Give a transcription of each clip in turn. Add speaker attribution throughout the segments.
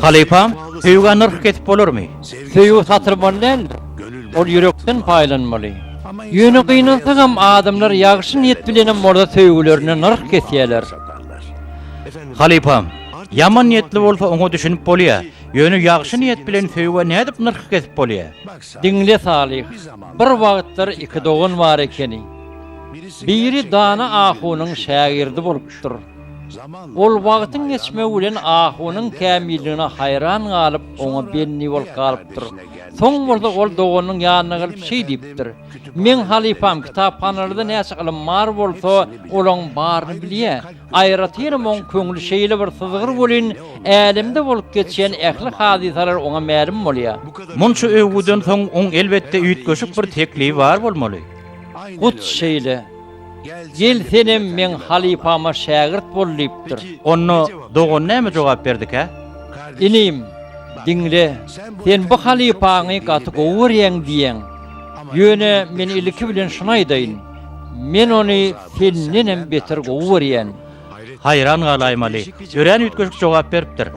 Speaker 1: Halipam, hüyüge nırk ketip bolurmy?
Speaker 2: Söýüp satyrman däl. Ol yürekden paýlanmaly. Ýöne gynalsagam adamlar ýagşy niýet bilen morda söýgülerini nırk kesýärler.
Speaker 1: Halipam, yaman niyetli bolsa oňa düşünüp bolýar. Ýöne ýagşy niýet bilen söýüge nädip nırk kesip bolýar?
Speaker 2: Dinle Salih. Bir wagtlar iki dogan bar ekeni. Biri Dana Ahunyň şagirdi bolupdyr. Ol wagtyň geçme bilen Ahunyň kämilligine hayran galyp oňa benni bol galypdyr. Soň bolsa ol doganyň ýanyna galyp şey diýipdir. Men Halipam kitapxanalarda näçe gylym mar bolsa olaň baryny bilýär. Aýratyrym oň köňli şeýle bir syzygyr bolan älimde bolup geçen ähli hadisalar oňa mälim bolýar.
Speaker 1: Munçu öwgüden soň oň elbetde üýtgeşik bir teklifi bar bolmaly.
Speaker 2: Gut şeýle. Gel senem men Halipama şagirt bolýapdyr.
Speaker 1: Onu dogan näme jogap berdik ha?
Speaker 2: Inim, dinle, sen bu Halipany gaty gowurýan diýen. Ýöne men ilki bilen şuna aýdaýyn. Men ony senden beter gowurýan.
Speaker 1: Hayran galaýmaly. Gören üýtgeşik jogap beripdir.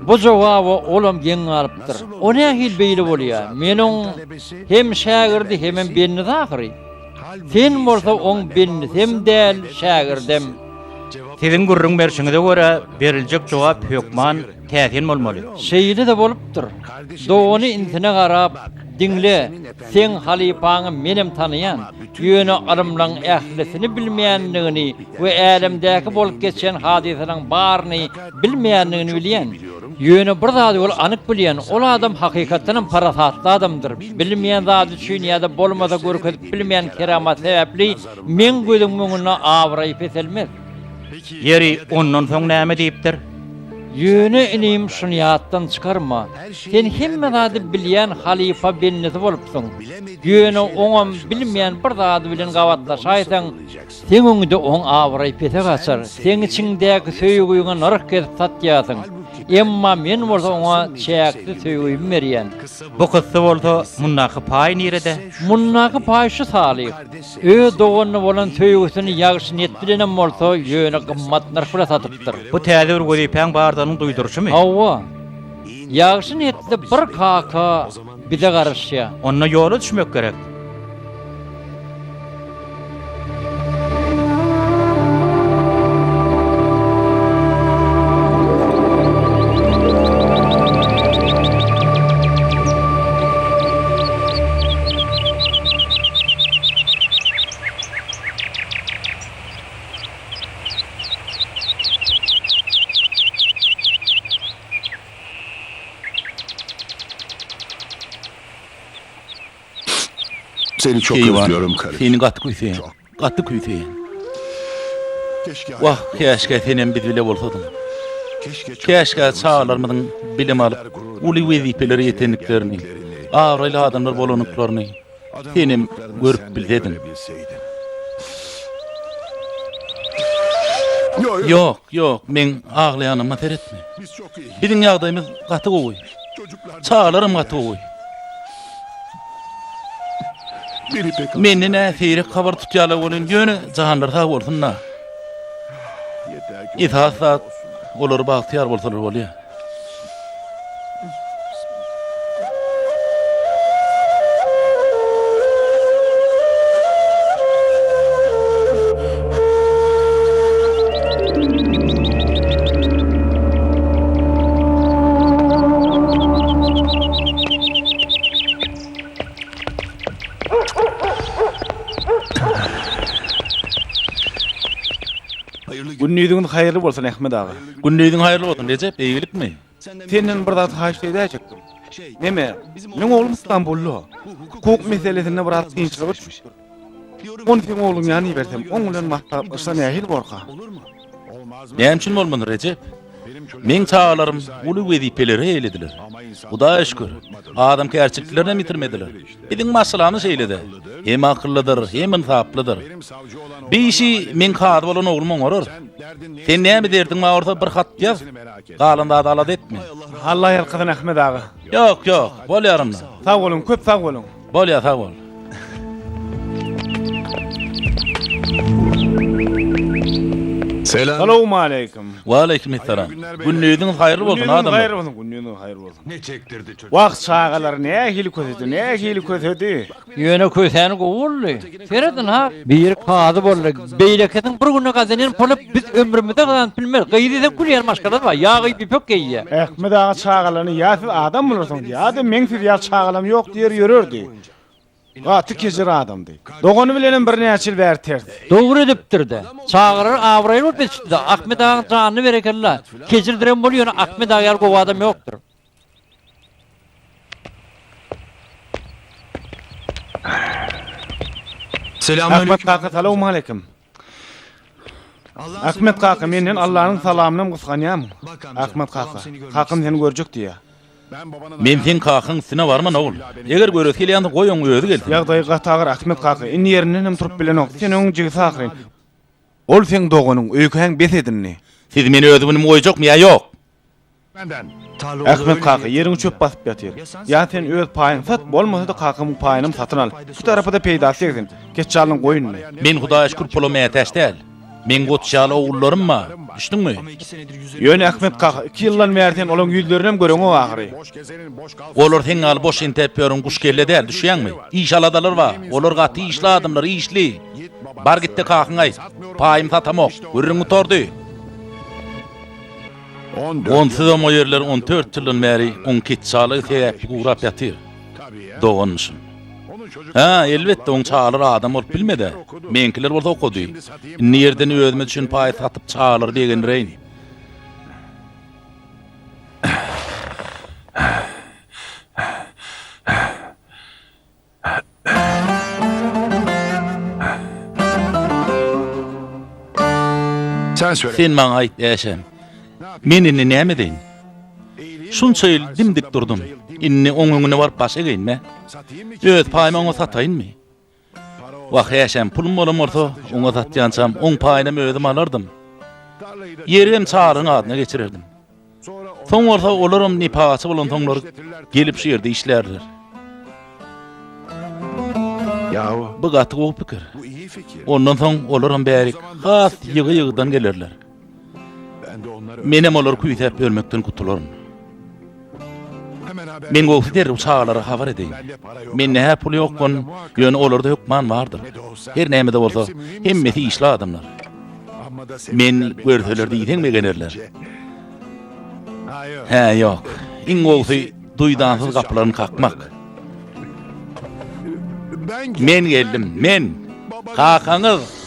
Speaker 2: Bu jogaby olam geň alypdyr. O nähil beýle bolýar. Meniň hem şagirdi hem benni zahyry. Sen bolsa oň benni hem däl şagirdem.
Speaker 1: Sizin gurrun berşiňize görä beriljek jogap hökman täsin bolmaly.
Speaker 2: Şeýle de bolupdyr. Dogany intine garap, dinle, sen Halipany menem tanıyan, ýöne arymlaň ählisini bilmeýändigini we älemdäki bolup geçen hadisalaryň baryny bilmeýändigini bilýän. Ýöne bir zat ol anyk bilýän, ol adam hakykatdan parasatly adamdyr. Bilmeýän zat üçin ýa-da bolmasa görkezip bilmeýän keramat sebäpli men gözüň öňüne awraýyp etelmez.
Speaker 1: Yeri ondan soň näme diýipdir?
Speaker 2: Ýöne inim şunu ýatdan çykarma. Sen hemme zady bilýän Halipa benneti bolupsyň. Ýöne oňam bilmeýän bir zady bilen gawatlaşaýsaň, sen öňde oň awraýyp ete gaçar. Sen içiňdäki söýgüňe nırk kesip satýasyň. Emma men bolsa oňa çäkli söýgüýüm berýän.
Speaker 1: Bu kysy bolsa munnaky paý nirede?
Speaker 2: Munnaky paý şu Salih. Dogany bolan söýgüsini ýagşy niýet bilen bolsa ýöne gymmat narpla satypdyr.
Speaker 1: Bu täze bir gözüpäň bardanyň duýdurşymy?
Speaker 2: Awwa. Ýagşy niýetli bir kaka bize garaşýa.
Speaker 1: Onda ýola düşmek gerek.
Speaker 3: Seni çok özlüyorum karı.
Speaker 1: Seni gatty küýseň. Gatty küýseň. Wah, keşke senem biz bile bolsadyň. Keşke çağlarymyň bilim alyp, uly wezipeleri ýetenliklerini, awraýly adamlar bolanyklaryny senem görüp bilsedim. Yok, men aglaýanyma seretme. Biziň ýagdaýymyz gaty gowy. Çağlarym gaty gowy. Menden äsiri habar tutýarlar bolan ýöne jahanlarda bolsunlar. İthasat olar bagtyar bolsalar bolýar.
Speaker 4: Günnüýüň haýyrly bolsun Ähmet ağa.
Speaker 1: Günnüýüň haýyrly bolsun Recep, eýgilikmi?
Speaker 4: Senden bir zat haýyş edäjekdim. Neme? Meň oglum İstanbullu. Hukuk meselesinde bir az kynçylyk düşmüş. Onu sen oglum ýany bersem, oň bilen maktap ýa nähil borka.
Speaker 1: Näme üçin bolmady Recep? Men çağlarym uly wezipeleri eýlediler. Hudaýa şükür. Adam gerçekliklerini bitirmediler. Biziň masalamyz eýledi. Hem akyllydyr, hem insaplydyr. Bir işi men kady bolan oglum oňarır. Sen näme derdiň ma orta bir hat ýaz. Galanda adalat etme.
Speaker 4: Allah ýarkadan Ähmet ağa.
Speaker 1: Yok, bolýarym.
Speaker 4: Sag bolun, köp sag bolun.
Speaker 1: Bolýar, sag bol.
Speaker 4: Selamun aleyküm.
Speaker 1: Wa aleykümselam. Günlüğüňiz haýyrly bolsun adam.
Speaker 4: Hayır olsun, gününün hayır olsun.
Speaker 3: Ne çektirdi çocuk?
Speaker 4: Vakt çağalar ne hili kötüdü, ne hili kötüdü.
Speaker 2: Yöne köseni gowully. Seredin ha. Bir kadı bolla. Beyleketin bir günü gazanen polup biz ömrümizde gadan bilmez. Gıydiden kulyer maşkalar var. Yağı bir pök geyye.
Speaker 4: Ahmet ağa çağalarını ya siz adam bulursun diye. Adam mensiz ya çağalam yok diyor yürürdü. Gatı keçir adamdı. Doğunu bilenin bir näçil bäri ters.
Speaker 2: Doğru edipdirdi. Çağırır avraýl bolup geçdi. Ahmet ağa janyny berekella. Keçirdiren bolýar Ahmet ağa ýar gowa adam ýokdur.
Speaker 4: Ahmet kaka selamun aleyküm. Ahmet kaka menden Allah'ın salamını gusganýam. Ahmet kaka. Kakam seni görjek diye.
Speaker 1: Men sen kakyň sine barman ogul. Eger göresi gelýände goýuň özi gelsin.
Speaker 4: Ýagdaý gatagır Ahmet kaka. Inni ýerinden hem turup bilen ok. Sen oň jigi sakryn. Ol sen doğunyň öýkeň besedinni.
Speaker 1: Siz meni özümni goýjakmy ýa ýok?
Speaker 4: Ahmet kaka ýeriň çöp basyp ýatyr. Ya sen öz paýyň sat, bolmasa da kakamy paýyny satyn al. Şu tarapda peýda etsin. Geç çalyň goýunny.
Speaker 1: Men Hudaýa şükür pulum ýetäş däl. Men gotşaly ogullarym bar. Düşdüňmi?
Speaker 4: Ýöne Ahmet kaka 2 ýyldan bäri olaň ýüzlerini hem göreň o ahyry.
Speaker 1: Olar sen al boş intepýörüň kuş kelle däl, düşýäňmi? İş aladalar bar. Olar gaty işli adamlar, işli. Bar gitdi kakyň aýt. Paýym satamok. Görüňi tordy. 10 o yerler 14 ýyldan bäri on ketçaly sebäpli uğrap ýatyr. Doğanmyşym. Ha, elbetde on çağalır adam olup bilmede. Menkiler bolsa okudy. Inni ýerden özüme düşen paý satyp çağalır degen reýin.
Speaker 3: Sen söyle.
Speaker 1: Sen maňa aýt äşem. Men inni näme deýin? Şunça ýyl dimdik durdum. Inni oňuňyna baryp baş egeýinme? Öz paýymy oňa sataýynmy? Wah äşem pulum bolamorsa oňa satýansam oň paýyny özüm alardım. Ýerim çağaryň adyna geçirirdim. Soň bolsa olaram nipasy bolan soňlar gelip şu ýerde işlerler.
Speaker 3: Yahu
Speaker 1: Bu gaty gowy pikir.
Speaker 3: bu iyi fikir.
Speaker 1: Ondan soň olaram bärik has ýygy-ýygydan gelerler.
Speaker 3: Ben de onları
Speaker 1: Menem olar kuýsap ölmekden kutularım.
Speaker 3: hemen haber.
Speaker 1: Men gowy der çağalara habar edeýin.
Speaker 3: Bende para yok.
Speaker 1: Men näme puly ýokgun, ýöne olarda hukman bardyr. Her näme de bolsa, hemmeti işli adamlar.
Speaker 3: Amma da
Speaker 1: Men
Speaker 3: sevinçler beni
Speaker 1: görseler diýen megenerler.
Speaker 3: Hayır.
Speaker 1: He ýok. Iň gowsy duýdansyz kapylaryny kakmak. Men geldim, men. Kakaňyz.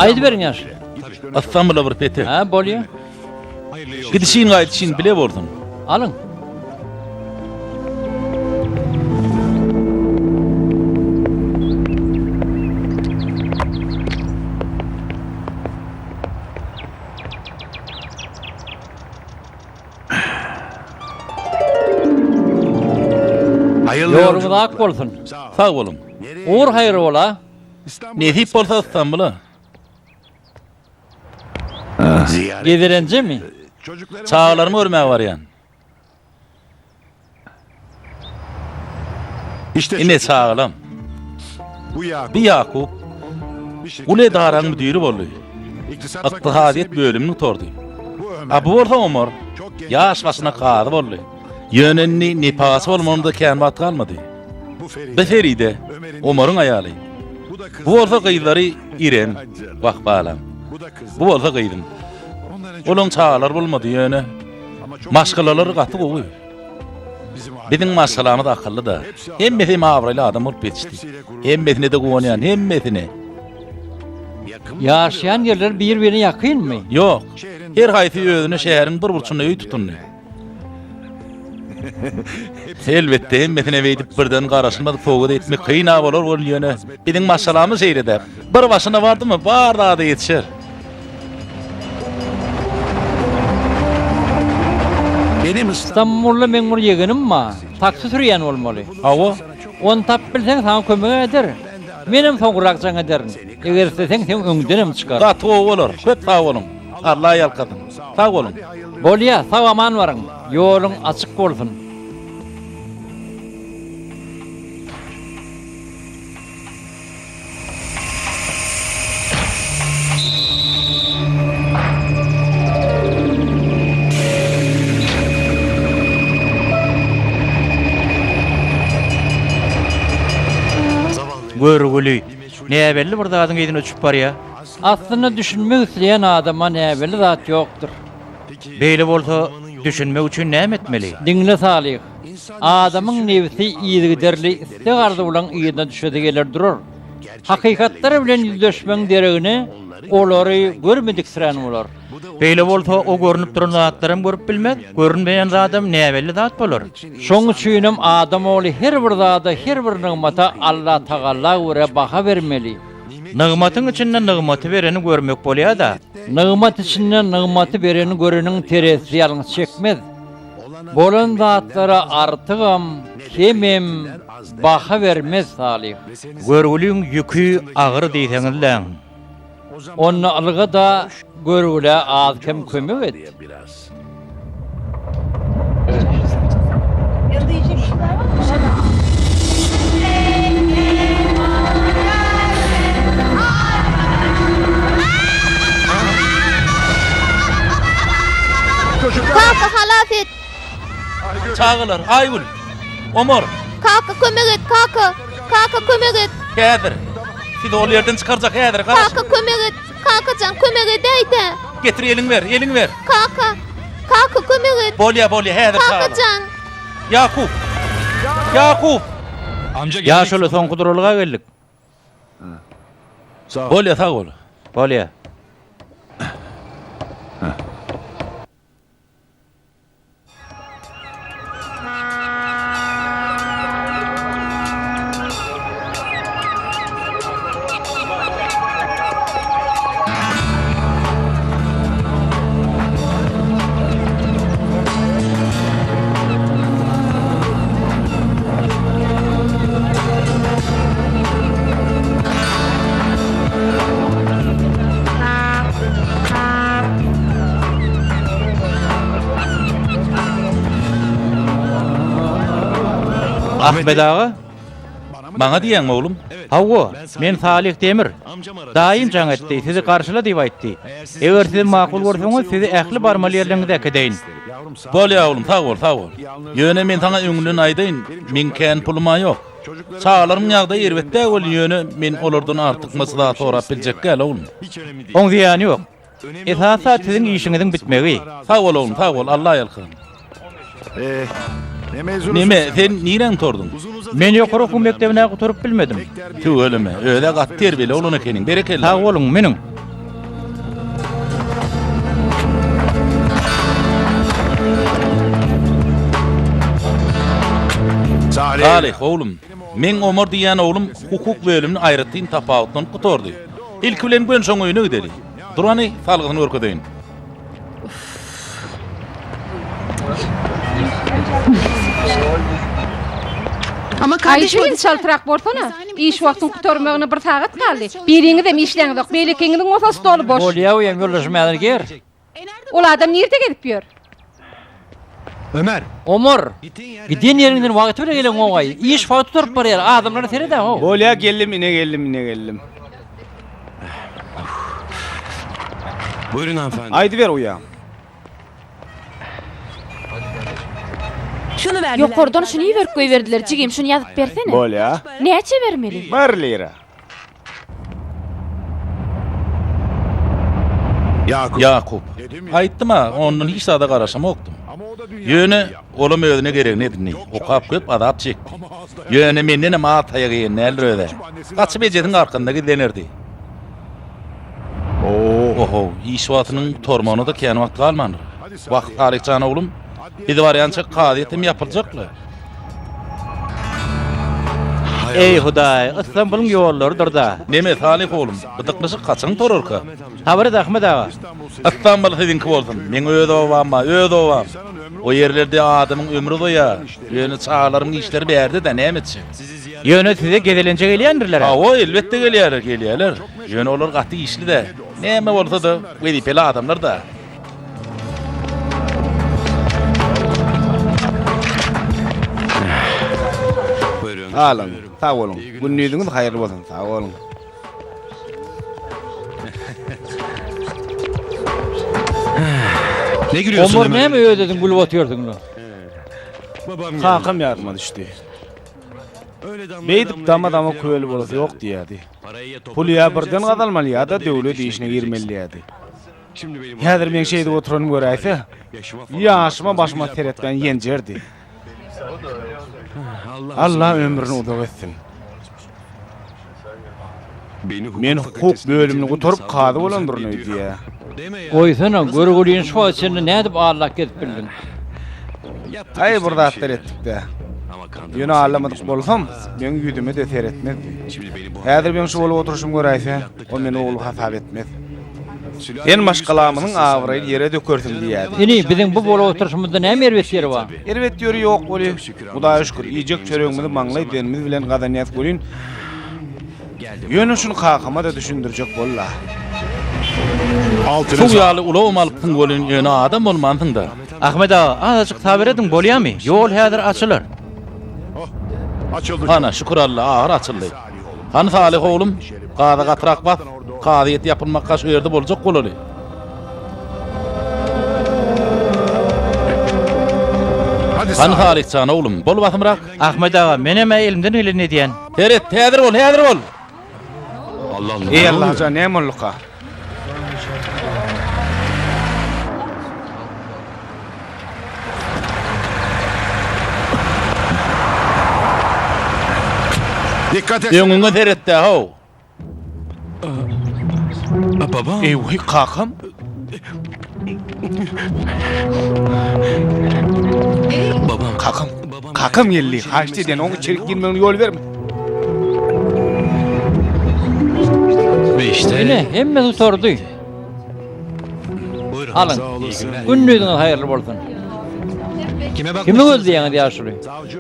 Speaker 2: Aýdy beriň ýaş.
Speaker 1: Assam bir peti.
Speaker 2: Ha, bolýar.
Speaker 1: Gidişin gaýdyşyny bile bordum.
Speaker 2: Alın.
Speaker 3: Hayırlı
Speaker 2: Yolumuz ak bolsun.
Speaker 1: Sağ bolun.
Speaker 2: Uğur hayır ola.
Speaker 1: Nesip bolsa İstanbul'a.
Speaker 2: Gedirenci mi?
Speaker 1: Çağlarımı örmeye var yani.
Speaker 3: İşte
Speaker 1: Yine sağlam.
Speaker 3: bu Yakup.
Speaker 1: Bir Yakup. Ule daran müdürü bollu.
Speaker 3: İktisat
Speaker 1: İktihadiyet bölümünü tordu.
Speaker 3: Bu Ömer.
Speaker 1: Ha bu orta Omar.
Speaker 3: Çok genç.
Speaker 1: Yaş başına kadı bollu. Yönenli nipası olmanın da kendi kalmadı.
Speaker 3: Bu Feride.
Speaker 1: Beferide Omar'ın ayalı.
Speaker 3: Bu da kız.
Speaker 1: Bu orta kıyıları İrem. Bak bağlam.
Speaker 3: Bu da kız.
Speaker 1: Bu orta kıydım.
Speaker 3: Onların çok-
Speaker 1: Olun çağlar bulmadı yönü.
Speaker 3: Ama çok
Speaker 1: Maşkalaları katı kovuyor.
Speaker 3: bizim
Speaker 1: Bizim maşkalamız da akıllı da. Hem methim avrayla adam olup yetişti. Hem methine de kuvanyan, hem methine.
Speaker 2: Yaşayan yerler birbirini yakın mı?
Speaker 1: Yok. Her hayti özüne şehrin bir burçunda öy tutunlu. Elbette hem methine veydip birden karasılmadı fogu da etmek kıyına olur ol yönü. Bizim maşkalamız seyreder. Bir başına vardı mı bardağı da yetişir.
Speaker 3: benim
Speaker 2: İstanbul'da memur yeğenim ma. Taksi sürüyen olmalı.
Speaker 1: Hava.
Speaker 2: On tap bilsen sana kömek eder. Benim soğurakcan ederim. Eğer istesen sen öngdenim çıkar.
Speaker 1: Katı olur. Köp sağ olun. Allah'a yalkadın. Sağ olun.
Speaker 2: Bolya sağ aman varın. Yolun açık olsun.
Speaker 5: Görgülü. Ne belli burada adın edin uçup var ya.
Speaker 2: Aslında düşünmek isteyen adama ne belli zat yoktur.
Speaker 5: Beyli bolsa düşünme üçün ne etmeli?
Speaker 2: Dinle salih. Adamın nefsi iyidirli istigardı ulan iyine düşedi gelir durur. Hakikatları bilen yüzleşmen deregini olary görmedik sıran olar.
Speaker 5: Beyli bolsa o görünüp duran zatlarım görüp bilmez. Görünmeyen adam ne belli zat bolur.
Speaker 2: Şoň üçinem adam oğlu her bir zada her bir nigmata Allah Taala göre baha vermeli.
Speaker 5: Nigmatın içinden nigmatı vereni görmek bolýa da.
Speaker 2: Nigmat içinden nigmaty bereni görenin teresi yalnız çekmez. Bolan zatlara artıgam, kemem, baha vermez salih.
Speaker 5: Görgülüň ýükü agyr diýseňizler.
Speaker 2: Onu alga da görüle az kem kömek et.
Speaker 6: Yanında yiyecek bir şeyler var mı?
Speaker 7: Kaka halat et.
Speaker 1: Çağılar. Aygül. Omar.
Speaker 7: Kaka kömek et. Kaka. Kaka kömek et.
Speaker 1: Kadir. Siz o yerden çıkaracak Kadir. Karaş.
Speaker 7: Kaka kömek et. Kaka can kömek et deydi.
Speaker 1: Getir elin ver. Elin ver.
Speaker 7: Kaka. Kaka kömek et.
Speaker 1: Bolya Kadir
Speaker 7: Kaka
Speaker 1: çağılar.
Speaker 7: can.
Speaker 1: Yakup. Yakup.
Speaker 5: Ya şöyle son kuduruluğa geldik.
Speaker 1: Bolya sağ ol.
Speaker 5: Bolýa. Ahmet ağa.
Speaker 1: Bana diýen oğlum.
Speaker 5: Hawo, men Salih Demir. Daim jaň etdi, sizi karşıla diýip aýtdy. Eger siz makul görseňiz, sizi ähli barmaly ýerleriňizde ekedeýin.
Speaker 1: Bolya oğlum sağ ol sağ ol. Yöne men sana öňünden aýdyn. Men kän puluma ýok. Çağlarym ýagda ýerbetde ol yöne men olardan artyk masada sorap biljek gel oğlum.
Speaker 5: Oň ziýany ýok. Esasat siziň işiňiziň bitmegi.
Speaker 1: Sağ ol oğlum sağ ol. Allah ýalkyn.
Speaker 3: Ne mezunu?
Speaker 1: Nime sen niren tordun?
Speaker 5: Men ýokary okul mekdebine oturup bilmedim.
Speaker 1: Tü ölüme. Öyle gat terbiyeli olun ekenin. Berekeli.
Speaker 5: Sağ olun meniň.
Speaker 1: Salih oğlum, men Omar diýen oğlum hukuk bölümini aýratdyň tapawutdan gutordy. İlk bilen gün soň öýüne gideli. Durany salgyny örkedeýin.
Speaker 8: Ama kardeşim
Speaker 6: Ayşe şaltırak borsana. İş wagtyň gutarmagyna bir sagat kaldy. Biriňi de işleňiz yok. Beýlekiňiň osasy dolu boş.
Speaker 2: Bolýa uýan ýollaşmalar ger.
Speaker 6: Ol adam nerede gedip ýör?
Speaker 3: Ömer.
Speaker 2: Omar, gidin yerinden wagty bile gelen oňay. İş wagty tutup barýar, adamlar terede o.
Speaker 4: Bolya geldim, ine geldim.
Speaker 3: Buyurun hanımefendi.
Speaker 4: Aydı ver uya.
Speaker 8: şunu ver.
Speaker 7: Yokordan şunu ýerip goýberdiler. Jigim şunu ýazyp bersene.
Speaker 4: Bolya.
Speaker 7: Näçe bermeli?
Speaker 4: 1 lira.
Speaker 1: Yakup. Aýtdym ha, ondan hiç sada garaşam okdum. Ýöne olam özüne gerek nedini. Okap köp adap çekdi. Ýöne menden ama ataýa geýen nälerede. Gaçyp ejediň arkanda gidenerdi. Oho, iş watynyň tormony da kän wagt galmandy. Wagt taryhçany oğlum. Bir variantça qadiyetim yapılacaklar.
Speaker 5: Ey Hudaý, İstanbulyň ýollary durda.
Speaker 1: Neme Salih oğlum, bıdıklışı kaçın torurka.
Speaker 5: Habar da Ahmet ağa.
Speaker 1: İstanbul sizinki bolsun, men öz obam. O yerlerde adamın ömrü doya. Ýöne çağlarymyň işleri berdi de nämetçi.
Speaker 5: Ýöne size gedelençe gelýändirler.
Speaker 1: Ha o elbette gelýärler. Ýöne olar gaty işli de. Näme bolsa da, wedipeli adamlar da.
Speaker 4: Alın, sağ olun. Günüňiz haýyrly bolsun, sağ olun.
Speaker 3: Ne gülüyorsun
Speaker 2: Omar
Speaker 3: Ömer?
Speaker 2: näme öýdediň gülüp otyrdyň?
Speaker 3: Babam geldi.
Speaker 4: Kakam yardıma düştü. Beýdip dama köýeli bolsa ýok diýädi. Pulya birden gadalmaly ýa-da döwlet işine girmeli ýa-da. Häzir men şeýde oturan göräýse, ýaşyma başyma teretden ýenjerdi. Allah ömrüni uzak etsin. Men hukuk bölümini guturup kady bolandyrny diýä.
Speaker 2: Goýsana, görgüliň şu seni nädip Allah gedip bildin.
Speaker 4: Ay burada atlar ettik de. Ýöne alamadyk bolsam, men ýüdüme de teretmezdi. Häzir men şu bolup oturuşym göräýse, o meni oğlu hasap etmez. En başgalamynyň awryny ýere dökersim diýädi.
Speaker 2: Ini biziň bu bolup oturuşymyzda näme erwet ýeri bar?
Speaker 4: Erwet ýöri ýok boli. Hudaýa şükür, ýejek çöreğimizi maňlaý denimiz bilen gadanyat bolýyn. Ýöne şunu kakama da düşündirjek bolla.
Speaker 1: Şu ýaly ulawam alypdyň bolýan ýöne adam bolmandyň da.
Speaker 5: Ahmet ağa, azajyk tabir ediň bolýarmy? Ýol häzir açylar.
Speaker 3: Açıldı.
Speaker 1: Ana şükür Allah ağır açıldı. Hani Salih oğlum, qada gatrak bas, qadiyet yapılmakka şu yerde bolacak bolaly.
Speaker 3: Hadi
Speaker 1: Hani Salih can oğlum, bol batımrak.
Speaker 5: Ahmet ağa, menem elimden öyle ne diyen?
Speaker 1: Teret, tedir ol.
Speaker 3: Allah Allah.
Speaker 4: Ey Allah can ne molluka.
Speaker 3: Dikkat et.
Speaker 1: Ýöňüňe teret de ho.
Speaker 3: Babam.
Speaker 4: Ey vay kakam.
Speaker 3: Babam.
Speaker 4: Kakam geldi. Haçtı den onu içeri girmeni yol verme.
Speaker 3: Ve işte.
Speaker 2: Ini hemme tuturdy.
Speaker 3: Buyurun.
Speaker 2: Alın.
Speaker 3: Sağ olasın.
Speaker 2: Günlüğün hayırlı bolsun.
Speaker 3: Kime bak?
Speaker 2: Kimi gözleýäňiz ýaşury?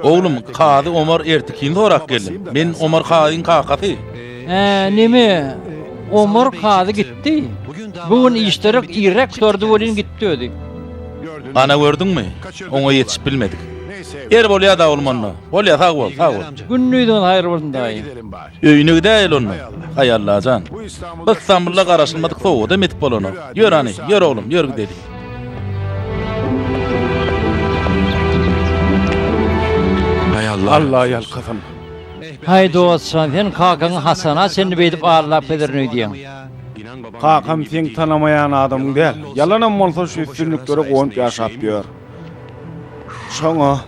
Speaker 1: Oğlum, Kady Omar ertikinde orak geldim. Men Omar Kadyň kakasy.
Speaker 2: Nime? Omar kady gitdi. Bugün işlerek irek tordy bolyn gitdi ödi.
Speaker 1: Ana gördüňmi? Oňa ýetişip bilmedik. Er bolýa da olmanna. Bolýa sag bol.
Speaker 2: Günlüğün hayırlı bolsun daýy.
Speaker 1: Öýüne gidäýil onu. Hay Allah can. İstanbul'a garaşylmadyk soğuda metip bolany. Ýör ani, ýör oğlum, ýör gidelim.
Speaker 3: Hay Allah.
Speaker 4: Allah yal kafam.
Speaker 2: Hay dostsan, sen kakaň Hasana seni beýdip ağırlap bederini diýen.
Speaker 4: Kakam sen tanamayan adamın değil. Yalanam bolsa şu üstünlükleri goňup ýaşap ýör. Şoňa.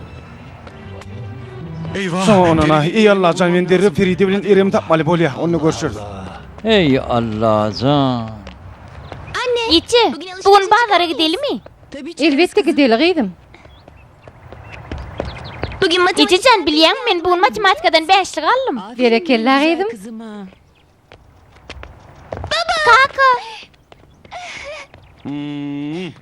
Speaker 3: Eyvah.
Speaker 4: Şoňa, ey Allah can men derre Feride bilen erim tapmaly bolýar. Onu görüşürüz.
Speaker 2: Ey Allah can.
Speaker 7: İçi, bugün bazara gidelim mi?
Speaker 6: Elbette gidelim.
Speaker 7: İçican bilýän men bugün matematikadan 5'lik aldım.
Speaker 6: Berekella geydim.
Speaker 7: Kaka,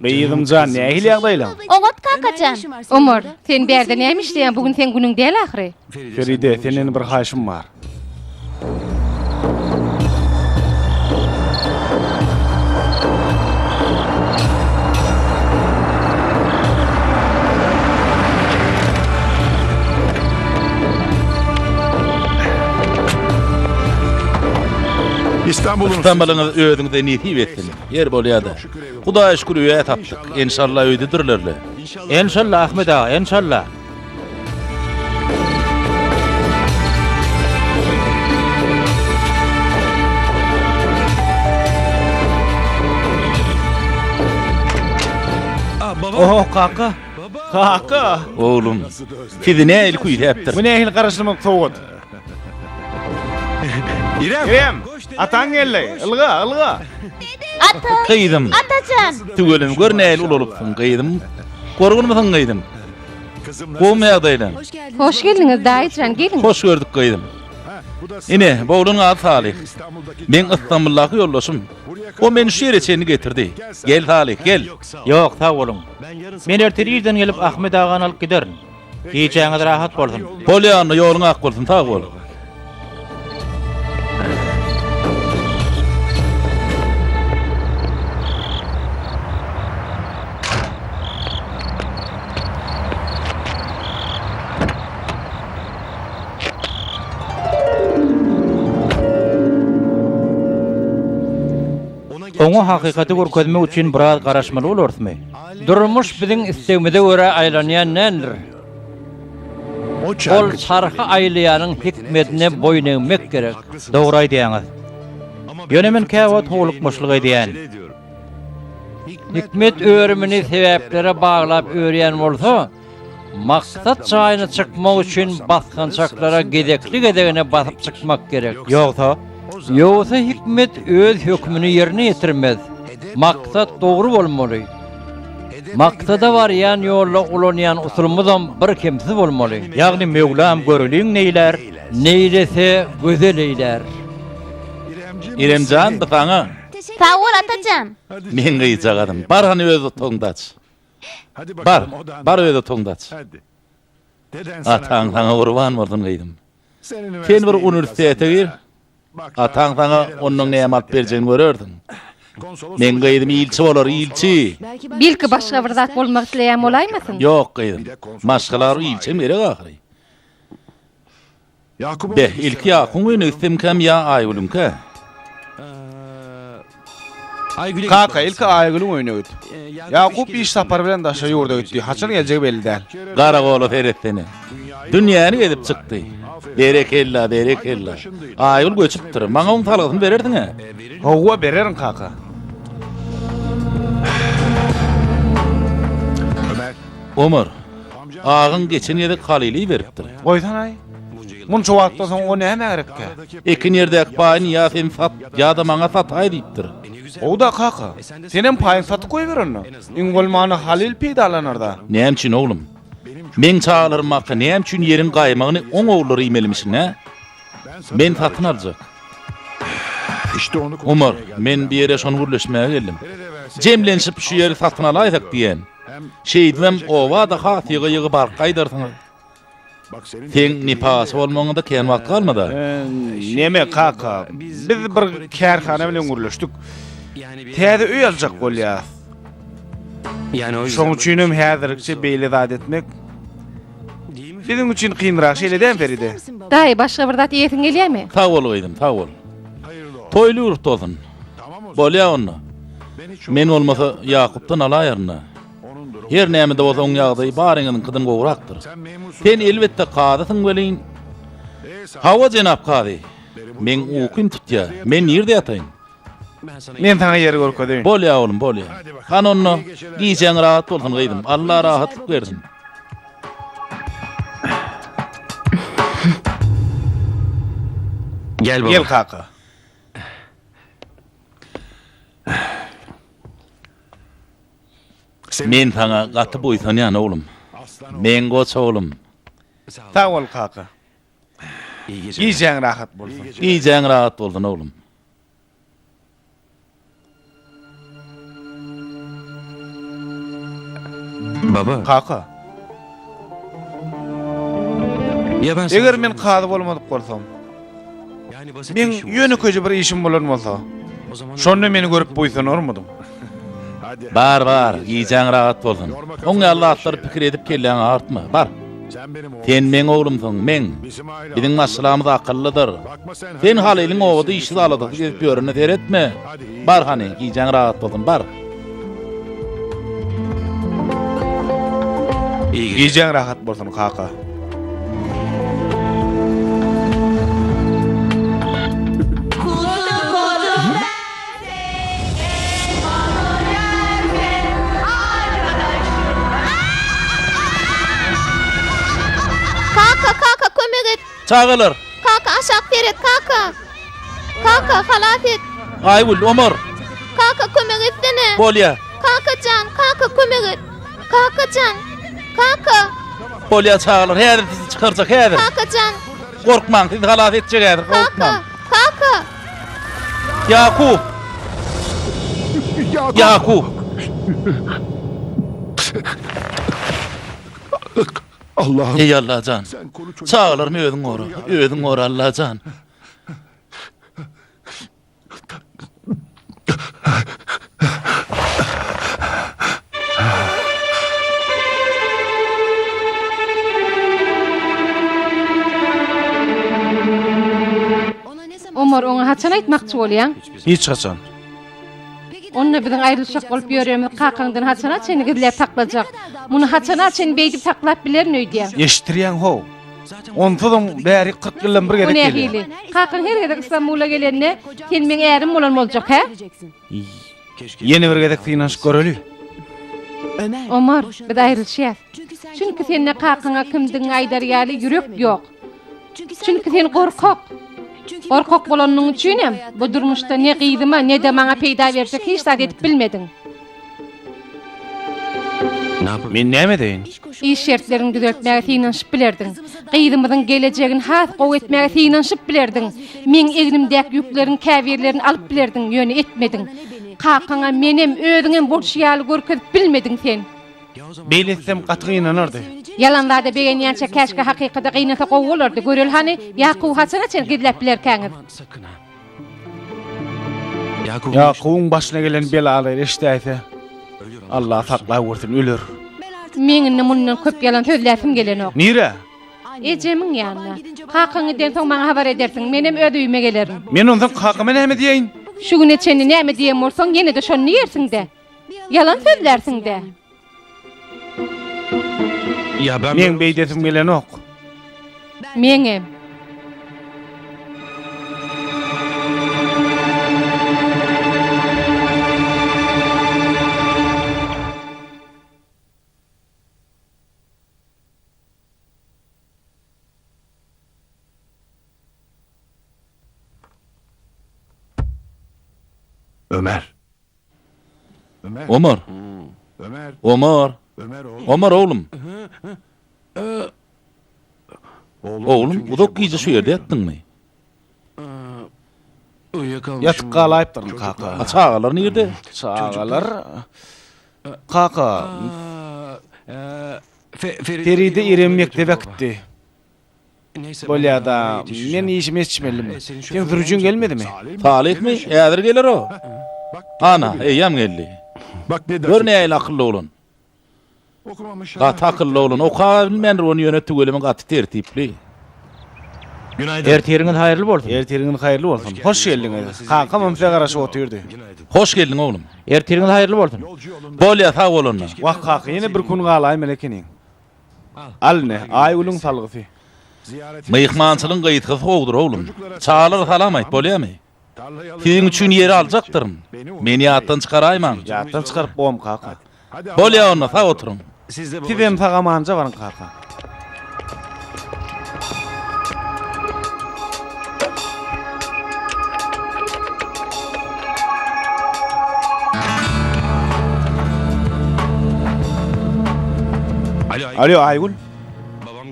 Speaker 4: Gıydım can, ne ehil ýagdaýlaň?
Speaker 7: oňat kakacan.
Speaker 6: Umar, sen berde näme işleýän? Bugün sen günüň däl ahry.
Speaker 4: Feride, senin bir haýşym bar.
Speaker 1: İstanbul'uňyz öýüňizde nitip etdin. Yer bolýardy. Hudaýa şükür öýe tapdyk. İnşallah öýdedirlerle.
Speaker 5: İnşallah Ahmet ağa, inşallah. Oh kaka.
Speaker 4: Kaka!
Speaker 1: Oğlum, sizi ne el kuýdapdyr?
Speaker 4: Bu ne ehil garaşlymak soğut? İrem! Atan geldi, ılga, ılga!
Speaker 7: Ata,
Speaker 1: Gıydım.
Speaker 7: atacan.
Speaker 1: Tügelim gör ne el ululupsun gıydım. Korgunmasan gıydım. Gowma ýagdaýla.
Speaker 6: Hoş geldiňiz daýycan, gelin.
Speaker 1: Hoş gördük gıydım. Ine, boğulun adı Salih. Men İstanbul'daki yoldaşım. O meni şu yere çeni getirdi. Gel Salih, gel.
Speaker 5: Yok sağ olun. Men ertiriden gelip Ahmet ağanı alıp giderim. Giyeceğiniz rahat bolsun.
Speaker 1: Polyanna yolun ak bolsun, sağ ol.
Speaker 5: Oňa hakykati görkezmek üçin biraz garaşmaly bolarmy?
Speaker 2: Durmuş biziň istegmede görä aýlanýan nädir? Ol çarhy aýlaýanyň hikmetine boyun eğmek gerek.
Speaker 5: Dogry aýdýaňyz. Ýöne men käwä tolukmuşlyk edýän.
Speaker 2: Hikmet öwrümini sebeplere baglap öwrýän bolsa, maksat çaýyny çykmak üçin baskançaklara gedekli gedegine basyp çykmak gerek.
Speaker 5: Ýogsa,
Speaker 2: Ýogsa hikmet öz hökmüni ýerine ýetirmez. Maksat dogry bolmaly. Maksada barýan ýolda ulanýan usulumyzam bir kemsiz bolmaly.
Speaker 5: ýagny Mevlam görüliň neýler?
Speaker 2: Neýlese gözel eýler.
Speaker 1: İremcan da sana.
Speaker 7: Sağ ol atacan.
Speaker 1: Men gıyacağadım. Bar hani özü toňdaç. Bar özü toňdaç. Ataň sana gurban boldum gıydım. Sen bir üniversitete gir. Ataň sana onuň näme alyp berjegini görerdin. Men gıydım ilçi bolar, ilçi.
Speaker 6: Bilki başga bir zat bolmak dileýän bolaýmasyn?
Speaker 1: Yok gıydım. Maşgalar ilçi mere gahry. Be, ilki ýakuň öňe istemkem ýa aýgulumka.
Speaker 4: Kaka, ilki aýgylyň öýüne git. Yakup iş sapar bilen daşa ýurda gitdi. Haçan geljegi belli däl.
Speaker 1: Garagolu Feretdeni. Dünýäni gezip çykdy. Berekella, berekella. Aýgul göçüpdir. Maňa oň talagyny bererdiňe.
Speaker 4: Howwa bererin kaka.
Speaker 1: Ömer, ağın geçen ýerde Halili beripdir.
Speaker 4: Goýsan ay. Munça wagtdan soň o näme gerekkä?
Speaker 1: Ekin ýerdäk paýyny ýa sen sat, ýa da maňa sataý diýipdir.
Speaker 4: O da kaka. Senem paýyň satyp goýberenni. Iň bolmany Halil peýdalanarda.
Speaker 1: Näme üçin oglum? Men çağlarym haqqy näme üçin ýerin gaýmagyny oň oglary imelmişin, ha? Men satyn aljak. Ömer, men bir ýere şonu gürleşmäge geldim. Jemlenşip şu ýeri satyn alaýsak diýen. Şeýdem owa da hatyga ýygy barqaýdarsyň. Sen nipas bolmaňda kän wagt galmady.
Speaker 4: Näme kaka? Biz bir kärhana bilen gürleşdik. Täze öý aljak bolýar. Şoň üçinem häzirçe beýle zat etmek bizim üçin kynrak şeýleden beridi.
Speaker 6: Daý başga bir zat ýetin gelýärmi?
Speaker 1: Sağ ol gıydım, sağ ol. Toylu urt olsun. Bolya onu. Men olmasa Yakup'tan alaýarna. Her näme de bolsa oň ýagdaý baryňyň kydyn gowrakdyr. Sen elbetde kadasyň welin. Hawa jenap kady. Men ukun tutýar. Men ýerde ýataýyn.
Speaker 4: Men sana ýeri görkezýän.
Speaker 1: Bolya oğlum, bolya. Han onu giýjeň rahat bolsun gıydım. Allah rahatlyk bersin.
Speaker 3: Gel baba.
Speaker 4: Gel kaka.
Speaker 1: Men sana gaty boýsanýan oğlum. Men goç oğlum.
Speaker 4: Sağ ol kaka.
Speaker 3: İyi geceler.
Speaker 4: Giyeceğin rahat bolsun.
Speaker 1: İyice rahat boldun oğlum.
Speaker 3: Baba.
Speaker 4: Kaka.
Speaker 3: Ya ben sana
Speaker 4: Eger men
Speaker 3: şunu-
Speaker 4: kadı bolmadyk bolsam,
Speaker 3: Yani basit
Speaker 4: men
Speaker 3: bir işim
Speaker 4: ýöne
Speaker 3: olsa-
Speaker 4: köjü bir işim bolan bolsa,
Speaker 3: O zaman
Speaker 4: şonda meni görüp boýsan ormudum?
Speaker 1: Bar, iyice rahat boldun. Oňa Allah atlar pikir edip kelleň artma. Bar. Sen men oğlumsyň, men. Biziň maslahamyz akyllydyr. Sen halylyň owady işi aladyk diýip ýörüne teretme. Bar hani, iyice rahat boldun, bar.
Speaker 3: iyi geceler.
Speaker 4: Giyeceğin rahat bolsun kaka.
Speaker 7: Kaka kömek et.
Speaker 1: Çağılır.
Speaker 7: Kaka aşak Ferit kaka. Kaka halat et.
Speaker 1: Aýgul, Omar,
Speaker 7: Kaka kömek etsene.
Speaker 1: Polya.
Speaker 7: Kakacan kaka kömek et. Kakacan. Kaka.
Speaker 1: Polya çağılır. Häzir sizi çıkaracak, häzir.
Speaker 7: Kakacan.
Speaker 1: Korkmaň, sizi halat etjek häzir, korkmaň.
Speaker 7: Kaka. Kaka.
Speaker 1: Yakup. Yakup.
Speaker 9: Allah'ım
Speaker 1: Ey Allah'can.
Speaker 9: sen koru çocukları.
Speaker 1: Çağılır mı ödün oru Allah'can.
Speaker 6: Omar ona haçan aýtmakçy bolýan?
Speaker 4: Hiç kaçan.
Speaker 6: Onunla biziň aýrylşak bolup ýöremiz kakaňdan haçana seni gidilip taklajak. Muny haçana seni beýdip taklap biler nöýdýän?
Speaker 4: Eşittirýän ho. Ontudan bäri 40 ýyldan bir
Speaker 6: Bu
Speaker 4: gerek
Speaker 6: ne
Speaker 4: geldi.
Speaker 6: hili? Kakaň her gede İstanbul'a gelende sen meň ärim bolan boljak ha?
Speaker 4: Yeni bir gedek finans göreli.
Speaker 6: Omar, biz aýrylşýar. Çünki seninle kakaňa kimdiň aýdarýaly ýürek ýok. Çünki sen gorkak. Gorkak bolanyň üçinem bu durmuşda ne gyýdyma ne de maňa peýda berjek hiç zat edip bilmediň.
Speaker 3: Ne yapayım?
Speaker 4: Men näme deýin?
Speaker 6: İş şertlerini düzeltmäge synanyşyp bilerdiň. Gyýdymyzyň gelejegini has gowy etmäge synanyşyp bilerdiň. Men egnimdäki ýüklerin käbirlerini alyp bilerdiň, ýöne etmediň. Kakaňa menem özüňem bolşýaly görkezip bilmediň sen.
Speaker 4: Beýletsem gaty inanardy.
Speaker 6: Yalanlarda begenýänçe käşke hakykata gynata gowy bolardy. Görel hani Yakup haçana sen gidilip bilerkäňiz.
Speaker 3: Sakın ha. Yakup.
Speaker 4: Ya kuň başyna gelen belalar eşdäýse, Allah sakla wursun ölür.
Speaker 6: Meňin mundan köp yalan sözläsim gelenok.
Speaker 4: Nire?
Speaker 6: Ejemiň ýanyna. Kakaňy den soň maňa habar edersiň. Menem öde üýme gelerim.
Speaker 4: Men ondan kakama näme diýin?
Speaker 6: Şu güne çeni näme diýen bolsaň ýene de şonu ýersiň de. Yalan sözlersiň de.
Speaker 3: Ya ben
Speaker 4: Men beýdesim gelen ok.
Speaker 6: Meňem.
Speaker 9: Ömer. Ömer.
Speaker 1: Omar,
Speaker 9: Ömer.
Speaker 1: Omar,
Speaker 9: Ömer oğlum.
Speaker 1: Omar oğlum. Oğlum,
Speaker 9: çünkü
Speaker 1: bu da
Speaker 9: işe
Speaker 1: iyice şu
Speaker 9: bozamıyor
Speaker 1: yerde
Speaker 9: ya.
Speaker 1: yattın mı?
Speaker 3: uyuyakalmışım.
Speaker 4: Yatıp galayıptırın kaka.
Speaker 1: Çağalar nerede?
Speaker 4: Çağalar. Kaka. Feride İrem mektebe gitti.
Speaker 3: Neyse.
Speaker 4: Bolyada men işime yetişmelim. Sen sürücün gelmedi mi?
Speaker 1: Talih mi? Eğer gelir o. Ana, eyyam geldi.
Speaker 9: Bak ne
Speaker 1: Gör ne el akıllı olun.
Speaker 9: Okumamış.
Speaker 1: Gat akıllı olun. Oka bilmen onu yönettik ölümün gatı tertipli.
Speaker 3: Günaydın.
Speaker 5: Ertiriňiz haýyrly bolsun.
Speaker 4: Ertiriňiz haýyrly bolsun. Hoş geldiňiz. Kaka mamsa garaşyp oturdy.
Speaker 1: Hoş geldin oğlum.
Speaker 5: Ertiriňiz haýyrly bolsun.
Speaker 1: Bolya sağ olun.
Speaker 4: Wah kaka yine bir kun galaý melekeniň. Al ne? Aýgulun salgysy.
Speaker 1: Mıyıkmançılın gıyıtkı soğudur oğlum. Çağalar salamayt bolya mı? Sizin üçün yeri alacaktırım. Meni attan çıkarayman.
Speaker 4: Yatdan çıkarıp boğum kaka.
Speaker 1: Bolya onu sağ oturun.
Speaker 3: Siz de
Speaker 4: Sizem sagamanca varın kaka.
Speaker 3: Alo.
Speaker 4: Alo Aygul.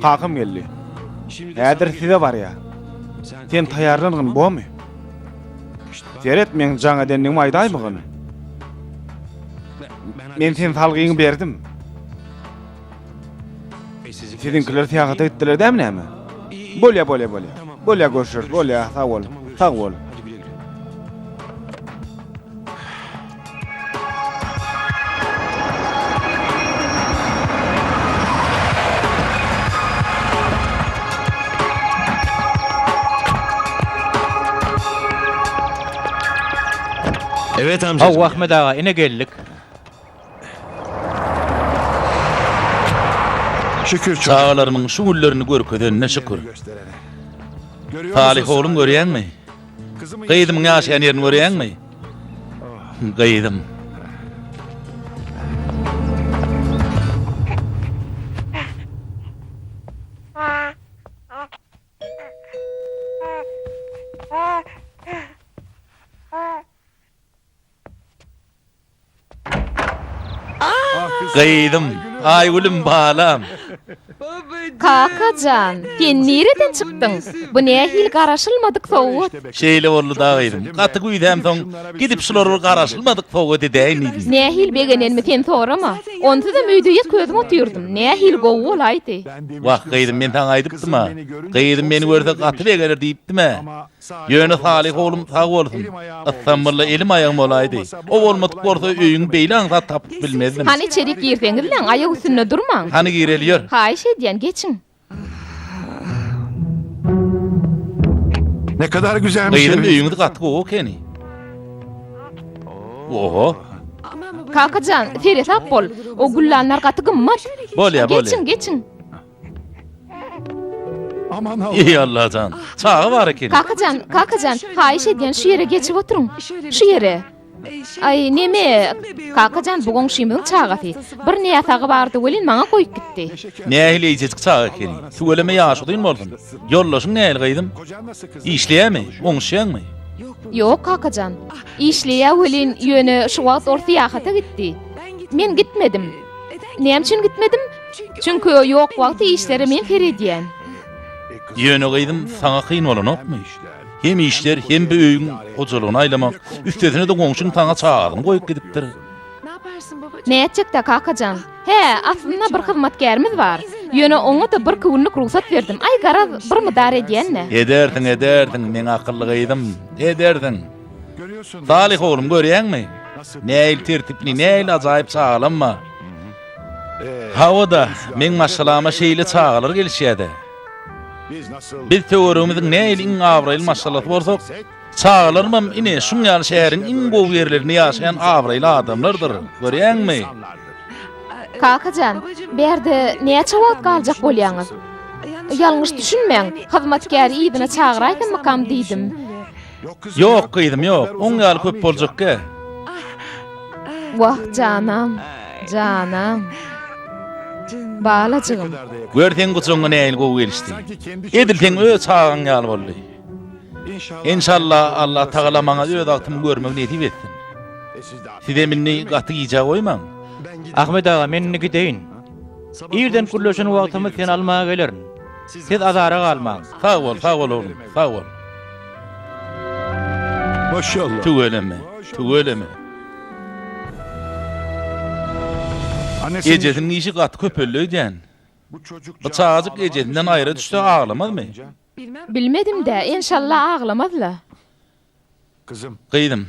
Speaker 4: Kakım geldi. Häzir size var ya. Sen taýarlangyň bomy? Seret men jaňa dendiň maýdaýmygyny? Men sen salgyňy berdim. Sizinkiler tiýagata gitdiler dämi näme? Bolýa. Bolýa görüşür, bolýa, sag bol. Sag bol.
Speaker 3: Evet amcacığım.
Speaker 5: Hawa Ahmed ağa ine geldik.
Speaker 9: Şükür çok.
Speaker 1: Çağlarımın şu güllerini görködenine şükür. Talih oğlum görýän mi? Gıydımın ýaşaýan ýerini görýän mi? Gıydım. Gıydım. Ay gülüm balam.
Speaker 7: Kakacan, sen nereden çıktın? Bu nähil garaşylmadyk sowut?
Speaker 1: Şeýle boldy da gıydım. Gaty güýdäm soň gidip şular garaşylmadyk soňa dideýin idi.
Speaker 7: Nähil begenenmi sen sorama? Onda da müýdüýe közüm otýurdum. Nähil gowy bolaýdy.
Speaker 1: Wah gıydım men taň aýdypdym. Gıydım meni görse gaty begeler diýipdime? Ýöne Salih oğlum sag bolsun. Asamylla elim aýagym bolaýdy. O bolmadyk bolsa öýüň beýlen zat tapyp bilmezdim.
Speaker 7: Hani içerik girseňiz bilen aýak üstünde durmaň.
Speaker 1: Hani girelýär?
Speaker 7: Haýş edýän, geçin.
Speaker 9: Ne kadar güzelmiş.
Speaker 1: Gıydım
Speaker 9: evi.
Speaker 1: öýüňdi gaty gowy keni. Oho.
Speaker 7: Kakacan, Ferit ap bol. O gullanlar gaty gymmat.
Speaker 1: Bolýa.
Speaker 7: Geçin.
Speaker 9: Aman Allah.
Speaker 1: Ey Allah can. Çağı var ekeni.
Speaker 7: Kakacan, haýş edýän şu ýere geçip oturuň. Şu ýere. Ay neme? Kakacan bugun şimyň çağaty. Bir näýe bardy welin maňa goýup gitdi.
Speaker 1: Nähili ejek çağı ekeni. Söweleme ýaşadyň boldun. Ýollaşyň näil gıydım? İşleýärmi? Oňşýarmy?
Speaker 7: Yok Kakacan. İşleýä welin ýöne şu wagt ortaýagata gitdi. Men gitmedim. Näme üçin gitmedim? Çünkü ýok wagty işleri men feredýän.
Speaker 1: Ýöne gıydım saňa kyn bolanokmy? Hem işler hem bir öýüň hojalygyny aýlamak, üstesine de goňşuň taňa çağadyny goýup gidipdir.
Speaker 7: Näçekde Kakacan? He, aslında bir hyzmatgarymyz bar. Ýöne oňa da bir küwünlik ruhsat berdim. Ay garaz bir mydar edýänne.
Speaker 1: Ederdiň, men akylly gıydım. Ederdiň. Salih oğlum görýänmi? Näil tertipli, näil ajaýyp çağalanma. Hawada men maşalama şeýle çağalar gelişýärdi. Biz töwerümiziň näil iň awraýly maşallah bolsak, çağalarmam ine şuňal şäheriň iň gowy ýerlerini ýaşaýan awraýly adamlardyr. Görýänmi?
Speaker 7: Kakacan, berde näçe wagt galjak bolýaňyz? Ýalňyş düşünmeň. Hyzmatgäri ýygyna çağıraýdan makam diýdim.
Speaker 1: Ýok gıydım, ýok. Oň ýaly köp boljakka.
Speaker 7: Wah canam. Balajygym.
Speaker 1: Görten guçuňa näil gowy gelişdi. Edilteň öz çağaň ýaly boldy. İnşallah Allah Taala maňa öz agtymy görmek netip etsin. Size minni gaty giýjä goýmaň.
Speaker 5: Ahmed ağa men gideýin. Ýerden kullaşan wagtymy sen almaga gelerin. Siz azara galmaň.
Speaker 1: Sag bol oğlum, sag bol.
Speaker 9: Maşallah.
Speaker 1: Tügeleme. Ejetiň işi gaty köpellöýdän. Bu çağazyk ejetinden aýra düşse ağlamazmy?
Speaker 7: Bilmedim de, inşallah ağlamazla.
Speaker 9: Kızım.
Speaker 1: Gıydım.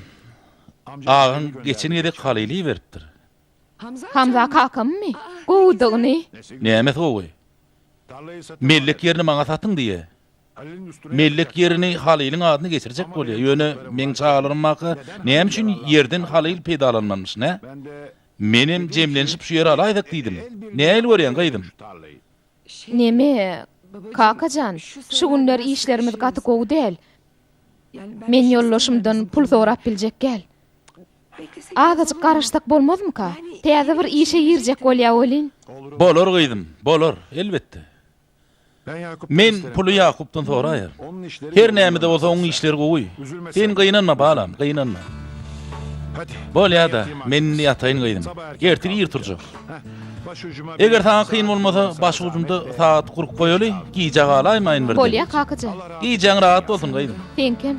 Speaker 1: Ağın geçen ýerde Halili beripdir.
Speaker 7: Hamza kakammy? Gowdugyny.
Speaker 1: Näme gowy? Mellik yerini maňa satyň diýe. Mellik yerini Haliliň adyny geçirjek bolýar. Ýöne men çağlarmaky näme üçin ýerden Halil peýdalanmamış, ne? Menim jemlenişip şu ýere alaýdyk diýdim. Näil görýän gıydım?
Speaker 7: Neme? Kakacan, şu günler işlerimiz gaty gowy del. Men ýollaşymdan pul sorap biljek gel. Azajyk garaşdak bolmazmy ka? Täze bir işe ýerjek bolýar welin.
Speaker 1: Bolar gıydım, bolar, elbetde. Men pulu Yakup'tan soraýar. Her näme de bolsa oň işleri gowy. Sen gynanma balam, gynanma. Bolýa da, men ýataýyn gıydım. Gertir ýertirjek. Eger sana kıyın bolmasa başucumda saat kurup koyaly, giyjek alaýmaýyn birden.
Speaker 7: Bolýa kakajan.
Speaker 1: Giyjek rahat bolsun gaýdym.
Speaker 7: Tenkem.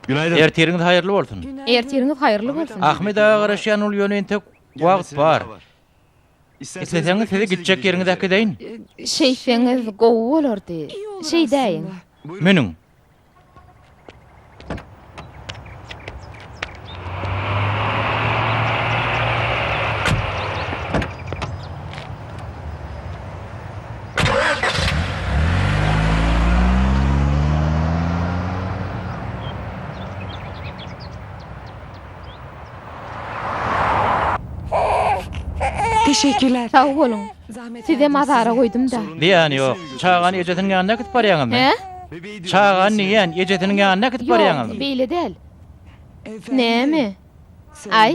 Speaker 3: Günaydın.
Speaker 5: Ertiriňiz haýyrly bolsun.
Speaker 7: Ertiriňiz haýyrly bolsun.
Speaker 5: Ahmet ağa garaşan ul ýönünde wagt bar. İsteseňiz sizi gitjek ýeriňizde gideýin.
Speaker 7: Şeýfeňiz gowy bolardy. Şey deýin.
Speaker 5: Meniň.
Speaker 8: Teşekkürler.
Speaker 7: Sağ bolun. Size mazara koydum da.
Speaker 5: Diýäni ýok. Çağan ejetiniň ýanyna gitip barýaňyzmy?
Speaker 7: He?
Speaker 5: Çağan niýen ejetiniň ýanyna gitip barýaňyzmy?
Speaker 7: Yok, beýle del. Näme? Ay.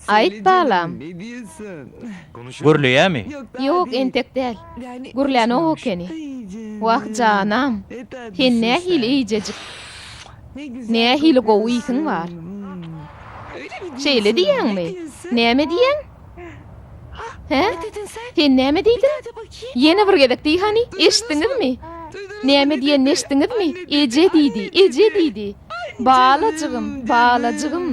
Speaker 7: Ayt balam.
Speaker 5: Gürleýämi?
Speaker 7: Yok, entek del. Gürläne o keni. Wah canam. Sen nähil iýjejik. Nähil gowy iýsiň bar. Şeýle diýäňmi? Näme diýäň? He? Sen näme diýdin? Ýene bir gedek diýhani, eşitdiňizmi? Näme diýen eşitdiňizmi? Eje diýdi, eje diýdi. Balajygym, balajygym.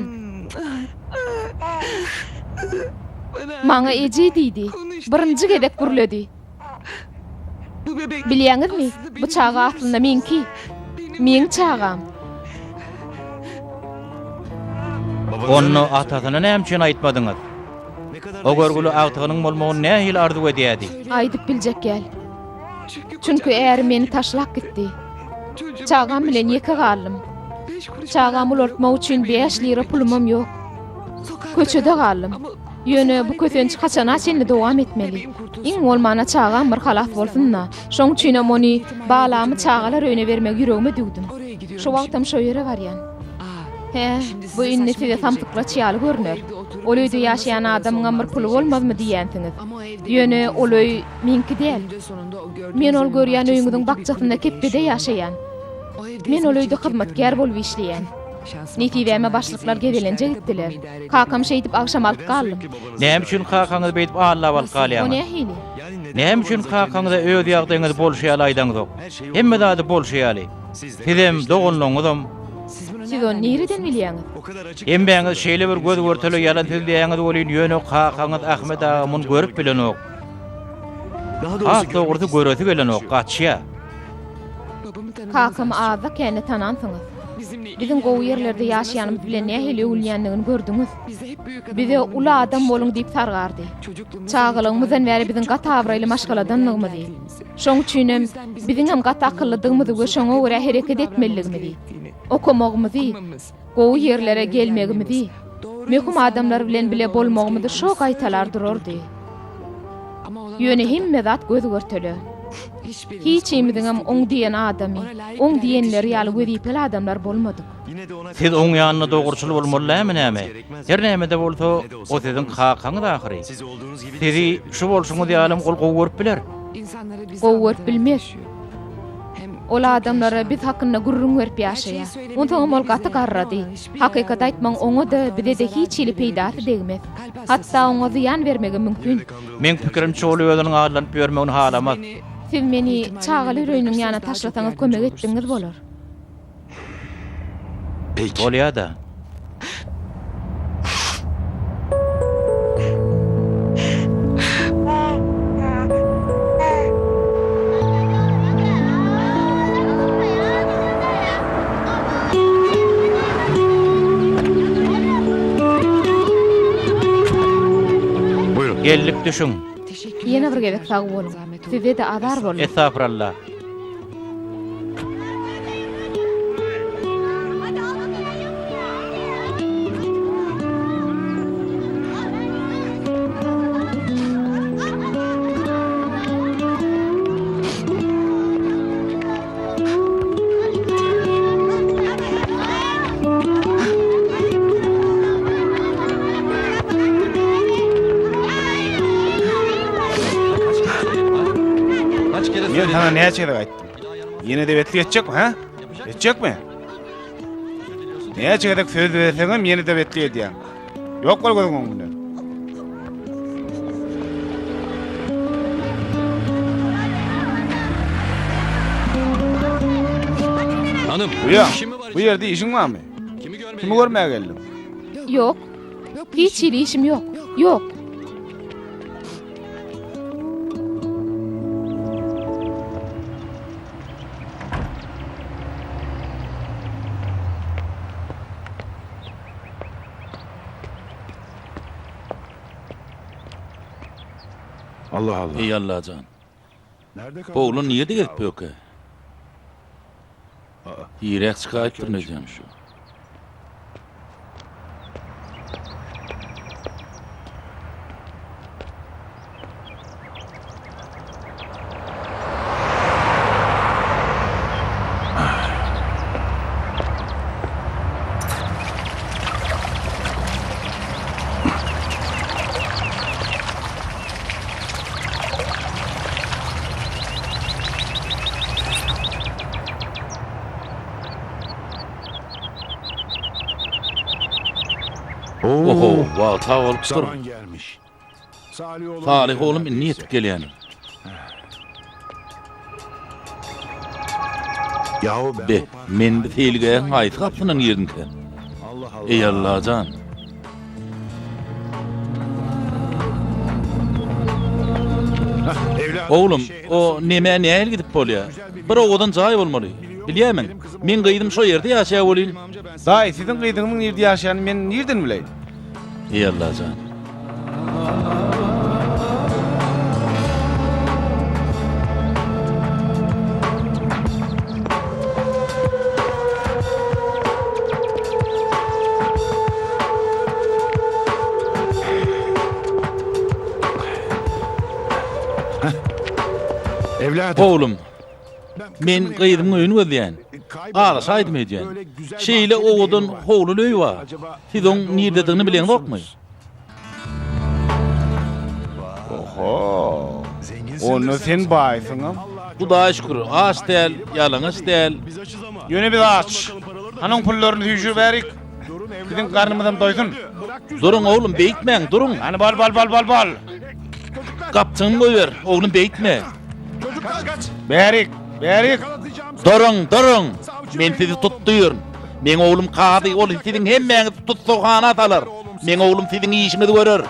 Speaker 7: Maňa eje diýdi. Birinji gedek gürledi. Bilýäňizmi? Bu çağa aslynda menki. Men çağam.
Speaker 5: Onu atasyna näme üçin aýtmadyňyz? O görgüli agtygynyň bolmagyny nähil arzu edýärdi?
Speaker 7: Aýdyp biljek gel. Çünkü eğer meni taşlap gitdi. Çağam bilen ýeke galdym. Çağam ulurtmak üçin 5 lira pulumam ýok. Köçede galdym. Ýöne bu kösenç haçan açynly dowam etmeli. Iň bolmana çağam bir halat bolsunna. Şoň üçin meni balamy çağalar öýüne bermek ýüregime düwdüm. Şu wagtym şo ýere barýan. He, bu inni size samtykla çyaly görner. Ol öýde ýaşaýan adamyň bir pulu bolmazmy diýensiňiz. Ýöne ol öý menki däl. Men ol görýän öýüňiziň bakjasynda kepde ýaşaýan. Men ol öýde hyzmatkär bolup işleýän. Netiweme başlyklar gedelenje gitdiler. Kakam şeýdip akşam alyp galdym.
Speaker 5: Näme üçin kakaňyz beýip allap alyp
Speaker 7: O
Speaker 5: galýar?
Speaker 7: nähili?
Speaker 5: Näme üçin kakaňyza öz ýagdaýyňyz bolşýaly aýdaňyz? Hemme zady bolşýaly. Sizem dogunlaňyzam.
Speaker 7: Siz onu nereden bilýäňiz?
Speaker 5: Embeňiz şeýle bir göz görteli ýalan tildiýäňiz bolýan ýöne kakaňyz Ahmet agamy görüp bilen ok. Ha, dogry göresi gelen ok, gaçýa.
Speaker 7: Kakam ağza kendi tanansyňyz. Bizim gowy ýerlerde ýaşaýanymyz bilen nähili ölýändigini gördüňiz. Bize ula adam bolun diýip sargardy. Çağılygymyzdan bäri biziň gata abraýly maşgaladanlygymyzy. Şoň üçin biziň hem gata akyllydyгymyzy we şoňa görä hereket etmeliligimizi, okumagymyzy, gowy ýerlere gelmegimizi, möhüm adamlar bilen bile bolmagymyzy şo gaýtalar durardy. Ýöne himme zat göz görteli. Hiç imiziň hem oň diýen adamy, oň diýenler ýaly gözipel adamlar bolmady.
Speaker 5: Siz oň ýanyna dogurçul bolmalymy näme? Her näme de bolsa, o siziň kakaňyz ahyry. Sizi şu bolşuňyz ýalym gol gowy görüp biler.
Speaker 7: Gowy görüp bilmez. Ol adamlara biz hakkında gurrun verip yaşaya. Ondan ol gaty garrady. Hakykat aýtmaň oňa da bize de hiç ili peýdasy degmez. Hatta oňa ziýan bermegi mümkin.
Speaker 5: Men pikirimçe ol özüniň ağlanyp bermegini halamaz.
Speaker 7: Siz meni çağaly ýüreğiniň ýanyna taşlasaňyz kömek etdiňiz bolar.
Speaker 3: Peki.
Speaker 5: Bolýa da.
Speaker 3: Buyurun.
Speaker 5: Gellik düşün.
Speaker 7: Ýene bir gezek sag bolun. Size de azar bolun.
Speaker 5: Estağfurullah.
Speaker 4: Men sana näçe ýere aýtdym? Ýene de betli etjekmi, ha? Etjekmi? Näçe ýere söz berseňem ýene de betli edýän. Ýok bol gözüň öňünden.
Speaker 3: Hanım.
Speaker 4: Bu ýerde işiň barmy? Kimi görmäge geldim?
Speaker 7: Yok. Hiç ili işim yok. Yok.
Speaker 9: Allah Allah.
Speaker 1: Ey Allah can.
Speaker 9: Nerede kaldın?
Speaker 1: Bu oğlun niye de gelip yok ki? Yirek çıkayıptır ne diyeceğim şu. Oho, wow, sağ olup dur.
Speaker 9: Zaman gelmiş.
Speaker 1: Salih oğlum niye etip gelýän?
Speaker 9: Yahu ben
Speaker 1: Be, men de teýlige aýt kapynyň ýerinde.
Speaker 9: Allah Allah.
Speaker 1: Ey Allah can.
Speaker 9: Evladım,
Speaker 1: Oğlum,
Speaker 9: bir şey
Speaker 1: o
Speaker 9: nasıl-
Speaker 1: neme näle gidip bolýar? Bir oğudan jaý bolmaly. Bilýärmi? Men gyýdym şo ýerde ýaşaýa bolýyn.
Speaker 4: Daý, siziň gyýdygyňyň ýerde ýaşaýany men nerden bileýin?
Speaker 1: Ey Allah can.
Speaker 9: Evladım.
Speaker 1: Oğlum, men gyýdym öýünü gözleýän. Ağlaşaýdym edýän. Şeýle oğudan hoğlu löý bar. Siz oň nerdedigini bilen bokmy?
Speaker 4: Oho. Onu sen baýsyňam.
Speaker 1: Hudaýa şükür, aç däl, ýalaňaç däl.
Speaker 4: Ýöne bir aç. Hanyň pullaryny tüýjür berik. Biziň garnymyzdan doýsun.
Speaker 1: Durun oğlum, beýtmeň, durun.
Speaker 4: Hani bal.
Speaker 1: Kapçyny goýber, oğlum beýtme.
Speaker 4: Berik.
Speaker 1: Durun. Men sizi tutduýaryn. Men oğlum kady, ol siziň hemmeňiz tutsaňa atalar. Men oğlum siziň işinizi görer.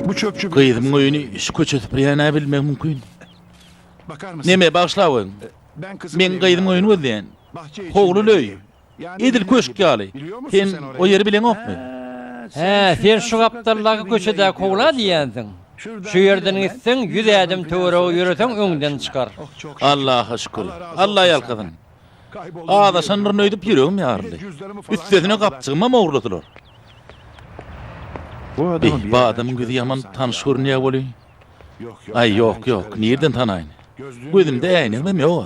Speaker 9: Bu çöpçü
Speaker 1: Gyýdym öýüni şu köçetip ýana bilmek mümkin.
Speaker 9: bakar mısın?
Speaker 1: Neme başlawyň?
Speaker 9: Ben kızımı
Speaker 1: Men gyýdym öýüni gözleýän.
Speaker 9: bahçe için
Speaker 1: Hoğlu löý.
Speaker 9: Yani
Speaker 1: Edil köşk ýaly.
Speaker 9: Biliyor musun
Speaker 1: Sen
Speaker 9: sen orayı?
Speaker 1: o ýeri bilen okmy?
Speaker 2: He, sen şu kaptarlagy köçede kowla diýensiň. Şu ýerden gitseň 100 adam töwere ýöreseň öňden çykar.
Speaker 1: Allah'a şükür. Allah ýalkadyn. Ağda sanrını öýdüp ýüregim ýarly. Üstesine kapçygma mowrladylar. Bu adamın gözü yaman tanış görünýär boluy. Ay yok yok, nereden tanaýyn? Gözümde äýnegem ýok.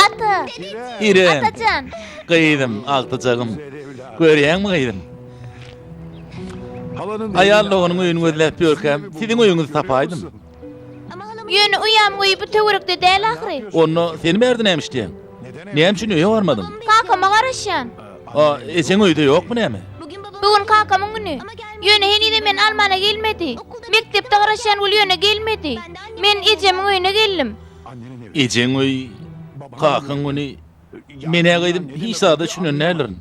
Speaker 10: Ata.
Speaker 1: İrem,
Speaker 10: Atacan.
Speaker 1: gıýdym, agtyjagym. Görýäňmi gıýdym? Aýallagynyň öýüni gözläp ýörkem, siziň öýüňizi tapaýdym.
Speaker 10: Yönü uyam uyup töwürükde däl ahry.
Speaker 1: Onu seni berdi näme işleýän? Näme üçin öýe barmadym?
Speaker 10: Kakama garaşan.
Speaker 1: Eseň öýde ýokmy näme?
Speaker 10: Bugün kakamın günü. Yönü henide men Almana gelmedi. Mektepde garaşan ol yöne gelmedi. Men ejemiň öýüne geldim.
Speaker 1: Ejeň öý, kakyň güni mene gıýdym, hiç sada düşünen nälerin?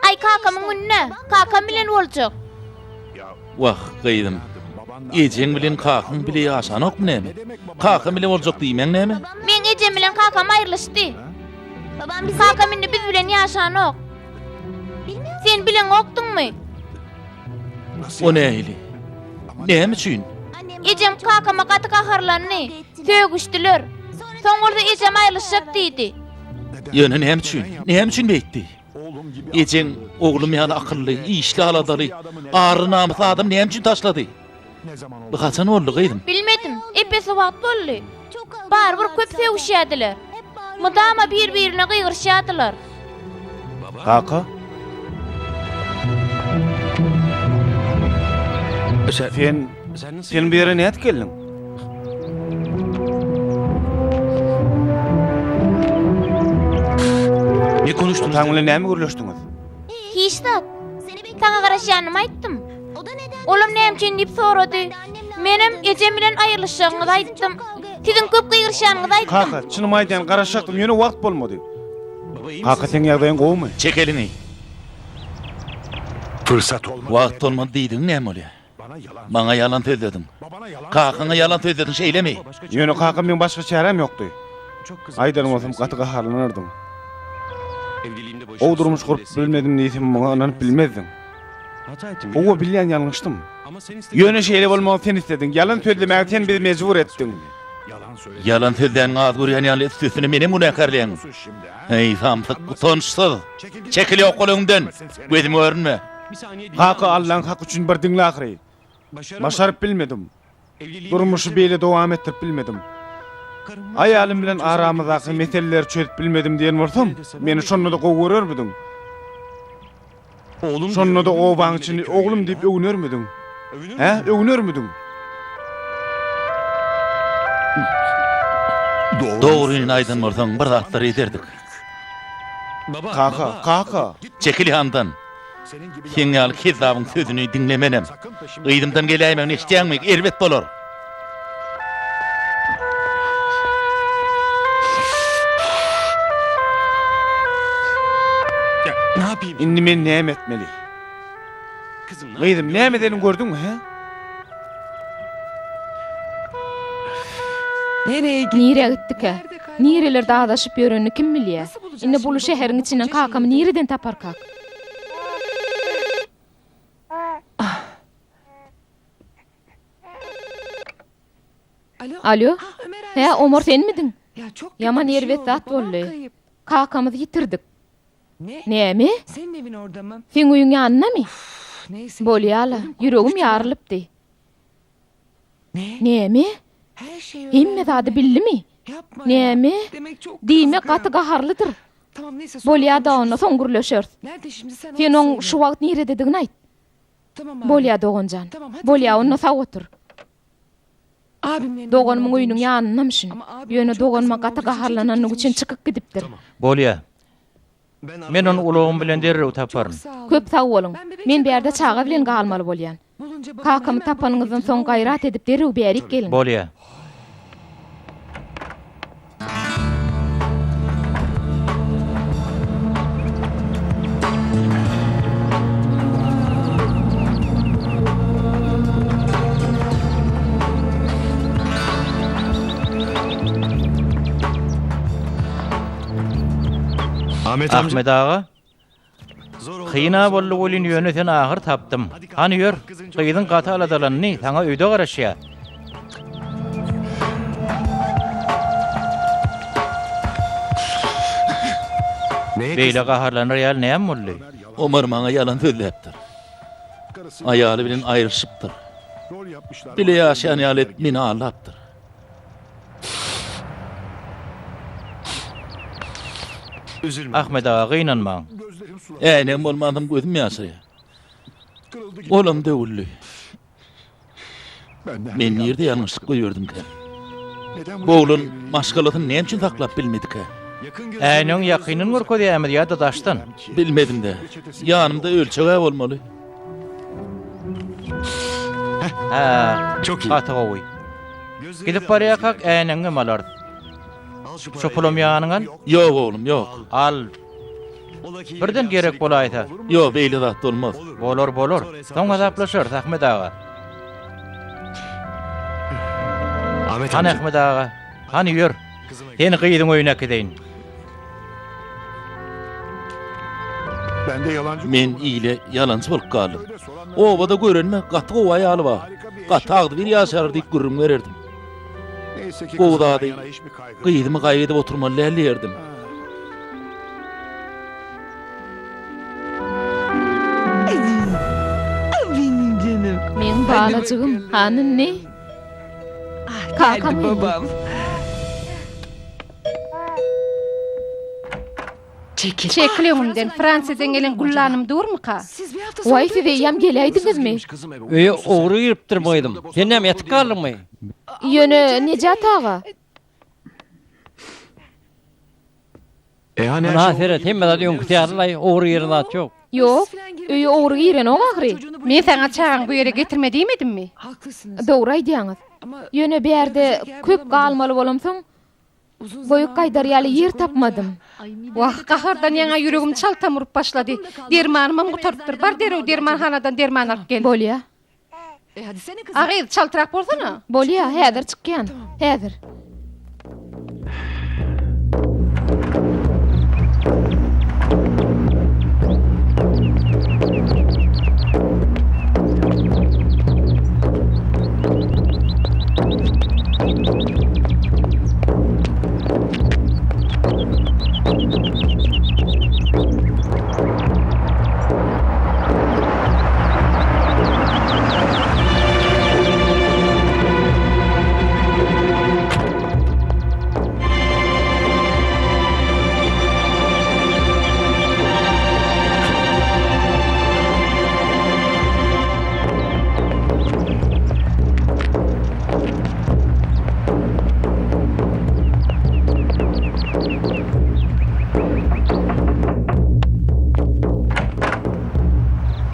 Speaker 10: Ay kakamın gününe. Kakam bilen boljak.
Speaker 1: Wah, gıýdym. Ejeň bilen kakyň bile ýaşanokmy näme? Kakym bilen boljak diýmeň näme?
Speaker 10: Men ejem bilen kakam aýrylyşdy. Kakam indi biz bilen ýaşanok. Sen bilen okdunmy?
Speaker 1: O nähili? Näme üçin?
Speaker 10: Ejem kakama gaty gaharlandy. Tögüşdiler. Soňurda ejem aýrylyşak diýdi.
Speaker 1: Ýöne näme üçin? Näme üçin beýtdi? Ejeň oglum ýaly akylly, işli aladary, ary namysly adam näme üçin taşlady? Bu haçan boldy gıýdym?
Speaker 10: Bilmedim. Epesi wagt boldy. Barbir köp sevişýärdiler. Mudama bir-birine gıýgyrşýardylar.
Speaker 4: Kaka? Sen bir yere näet geldin?
Speaker 3: Ne konuştunuz?
Speaker 4: Taňla näme görleşdiňiz?
Speaker 10: Hiçdat. Taňa garaşýanymy aýtdym. Olam näme üçin diýip sorady. Menem ejem bilen aýrylyşagyňyzy aýtdym. Siziň köp gıýgyrşanyňyzy aýtdym.
Speaker 4: Kaka, çynymy aýdýan garaşaktym, ýöne wagt bolmady. Kaka, sen ýagdaýyň gowmy?
Speaker 1: Çek elini.
Speaker 9: Fırsat olmadı.
Speaker 1: Wagt bolmady diýdiň näme bolýar? Bana yalan söyledin. Kakyňa yalan söyledin, şeýlemi?
Speaker 4: Ýöne kaka, men başga çärem ýokdy. Aýdarym bolsam gaty gaharlanardym. O durmuş kurup bilmedim diýsem, maňa bilmezdim. O bilýän ýalňyşdym. Ýöne şeýle bolmagy sen istedin. Yalan söylemäge sen bizi mejbur etdiň.
Speaker 1: Yalan söyleýän az görýän ýaly üstüne meni münekerleýän. Ey samsyk utançsyz. Çekil ýoklugyňdan. Gözüme görünme.
Speaker 4: Kaka, Allah'ın hak üçün bir dinle ahri. Başarıp bilmedim. Durmuşu beýle dowam ettirip bilmedim. Aýalym bilen aramyzdaky meseleleri çözüp bilmedim diýen bolsam, meni şonda da gowy görermidiň. Şonda da o baň içinde oglum diýip öwünermidiň. He, öwünermidiň.
Speaker 1: Dogryny aýdan bolsaň bir zatlar ederdik.
Speaker 4: Kaka.
Speaker 1: Çekil ýandan. Sen ýaly kezabyň sözüni dinlemenem. Gıýdymdan gelýärmi, eşitýärmi? Elbet bolar.
Speaker 3: Ne yapayım?
Speaker 4: Indi men näme etmeli? Gıýdym, näme edelim gördüňmi, he?
Speaker 7: Nire gitdik ha? Nireler dağdaşıp ýörenini kim bilýär? Indi bu şäheriň içinden kakamy nireden tapar kak? Alo? He, Omar senmidiň? Yaman ýerwet zat boldy. Kakamyzy ýitirdik. Näme?
Speaker 8: Senin evin orada mı?
Speaker 7: Sen uyuň ýanynamy?
Speaker 8: Neyse.
Speaker 7: Bolýala, ýüregim ýarylypdy.
Speaker 8: Ne?
Speaker 7: Näme?
Speaker 8: Her şey
Speaker 7: Himme zady bildimi?
Speaker 8: Yapma.
Speaker 7: Näme?
Speaker 8: Demek çok
Speaker 7: Diýme
Speaker 8: kızgın.
Speaker 7: gaty gaharlydyr.
Speaker 8: Tamam neyse.
Speaker 7: Bolýa da onu soňgurlaşýar.
Speaker 8: Nerede şimdi sen?
Speaker 7: Sen on şu wagt nire dediňini aýt.
Speaker 8: Tamam abi.
Speaker 7: Bolýa doganjan.
Speaker 8: Tamam, hadi
Speaker 7: Bolýa
Speaker 8: gidelim.
Speaker 7: onu sag otur.
Speaker 8: Abimle.
Speaker 7: Doganmyň öýüniň ýanynamşyn.
Speaker 8: Ama abim
Speaker 7: Ýöne
Speaker 8: çok
Speaker 7: doganma
Speaker 8: kızgın
Speaker 7: gaty
Speaker 8: olduğu için
Speaker 7: gaharlananyň
Speaker 8: çekip
Speaker 7: üçin
Speaker 8: gidecek.
Speaker 7: çykyp gidipdir.
Speaker 5: Bolýa. Men onu ulagym bilen derrew taparyn.
Speaker 8: Sağ olun.
Speaker 7: Köp sag boluň.
Speaker 8: Ben bebek
Speaker 7: Men berde
Speaker 8: çağı
Speaker 7: çaga bilen galmaly bolýan.
Speaker 8: Bulunca babam
Speaker 7: Kakamy
Speaker 8: hemen
Speaker 7: tapanyňyzdan
Speaker 8: buraya
Speaker 7: soň
Speaker 8: getiriyor.
Speaker 7: gaýrat edip derew berik gelin.
Speaker 5: Bolýa.
Speaker 3: Ahmet amca.
Speaker 5: Ahmet ağa, Kıyna bollu bolin yönü sen ahır taptım. Hani yor, kıydın katı aladalanını sana öyde garaşya. Beyle qaharlanır ýaly näme boldy?
Speaker 1: Omar maňa ýalan söýlepdir. Aýaly bilen aýryşypdyr.
Speaker 9: Rol yapmışlar.
Speaker 1: Bile ýaşaýan ýaly meni ağlapdyr.
Speaker 5: Ahmet ağa gynanmaň.
Speaker 1: Änem bolmadym gözüm ýaşaýar. Olam döwüllü. Men ýerde ýalňyşlyk goýurdym ki. Boğulun maşgalatyny näme üçin saklap bilmedik ha?
Speaker 5: Äňiň ýakynyň görkezýärmi ýa-da daşdan?
Speaker 1: Bilmedim de. Ýanymda ölçege bolmaly.
Speaker 5: Ha, çok iyi. Gaty gowy. Gidip barýakak äňiňe malar. Şu pulum ýanyň al.
Speaker 1: Ýok oğlum, ýok.
Speaker 5: Al. Birden gerek bolaýsa.
Speaker 1: Ýok, beýle zat bolmaz.
Speaker 5: Bolor. Soň azaplaşar Ahmet ağa. Hani Ahmet ağa? Hani ýör. Seni kıydım oyuna gideyin.
Speaker 9: Ben de yalancı.
Speaker 1: Men ýyle ýalancı bolup galym. Obada görenme gaty gowa ýaly bar. Gaty agdy bir ýaşar diýip gürrüm bererdim.
Speaker 9: Neyse ki
Speaker 1: Gowda
Speaker 9: kızımdan yana hiçbir kaygı.
Speaker 1: Gıydymy gaýdyp oturmaly ýerdim.
Speaker 7: Men balajygym, hanyn ne? Kakam babam.
Speaker 6: Çekiliğimden Fransızdan gelen gullanım durmu ka?
Speaker 8: Siz bir hafta
Speaker 7: Vay size yam geleydinizmi?
Speaker 2: Öýe ogry giripdirmeýdim. Sen näme ýatyp galdyňmy?
Speaker 7: Ýöne Necat ağa.
Speaker 2: Ana seret hemme da diýen kutýarlay ogry ýerine at ýok.
Speaker 7: Yok, öýe ogry giren o agry.
Speaker 6: Men sana çağın bu yere getirme diýmedim mi?
Speaker 8: haklısınız.
Speaker 7: Dogry aýdýaňyz. Ýöne bir ýerde köp galmaly bolamsoň, boýuk gaýdarýaly ýer tapmadym.
Speaker 6: Wah, gahardan ýaňa ýüregim çaltam urup başlady. Dermanymam gutardyr. Bar derew dermanhanadan derman alyp gel.
Speaker 7: Bolýa.
Speaker 8: Hadi seni kızım.
Speaker 6: Agyr çaltyrak bolsana.
Speaker 7: Bolýa, häzir çykýan. Häzir.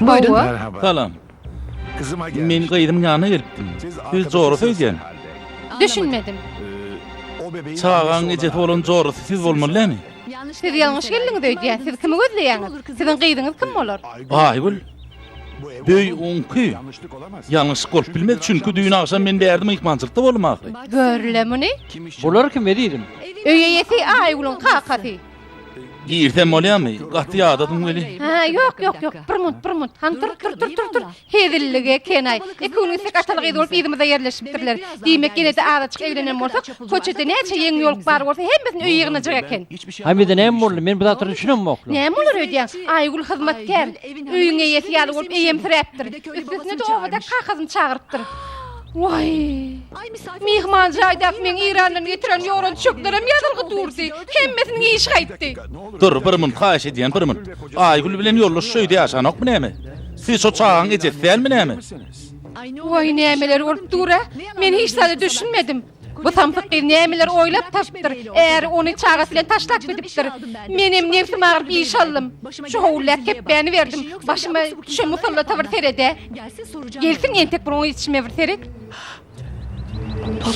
Speaker 6: Buyurun.
Speaker 9: Merhaba.
Speaker 1: Salam.
Speaker 9: Kızıma gelmiş.
Speaker 1: Men gıydım ýanyna gelipdim. Siz jogry söýdän.
Speaker 6: Düşünmedim.
Speaker 9: O bebeği
Speaker 1: Çağan ejeti bolan jogry siz bolmalymy?
Speaker 6: Siz ýalňyş geldiňiz öýdýän. Siz kimi gözleýäňiz? Siziň gyýdyňyz kim bolar?
Speaker 1: Aýgül. Böý onky.
Speaker 9: yanlışlık olamaz.
Speaker 1: Ýalňyş bolup bilmez çünkü düýün agşam men bärdim ykmançylykda bolmakly.
Speaker 6: Görlemini?
Speaker 2: Bular kim edýdim?
Speaker 6: Öýe ýeti aýgulun kakasy.
Speaker 1: Girtem bolýarmy? Gaty ýadadym geli.
Speaker 6: Ha, yok. Bir mut. Han tur. Hedillige kenay. Ekonomisi kaçalyk edy bolup ýerimize ýerleşipdirler. Diýmek genede araçyk evlenen bolsak, köçede näçe ýeňi ýol bar bolsa hemmesini öýe ýygnajak eken.
Speaker 2: Hamide näme boldy? Men bu zatry düşünemoklu.
Speaker 6: Näme bolar öýdýän? Aýgul hyzmatkär. Öýüňe ýeti ýaly bolup eýemtirepdir. Üstüne de obada kakasyny çağırıpdyr. Vay! Mihman jaýdap men İrandan getiren ýoran çöklerem ýadyrgy durdy. Hemmesini iş gaýtdy.
Speaker 1: Dur, bir mın haýş edýän, bir mın. Aýgül bilen ýoldaş şöýde ýaşanokmy näme? Siz şo çağan ejetdäňmi näme?
Speaker 6: Vay nämeler bolup dura? Men hiç sady düşünmedim. Bu tamsyk nämeler oýlap tapdyr. Eğer onu çağas bilen taşlap edipdir. Menim nefsim agyryp iş aldım. Şu howlak kep beni verdim. Başyma şu musallata bir terede. Gelsin entek bir onu içime bir terek.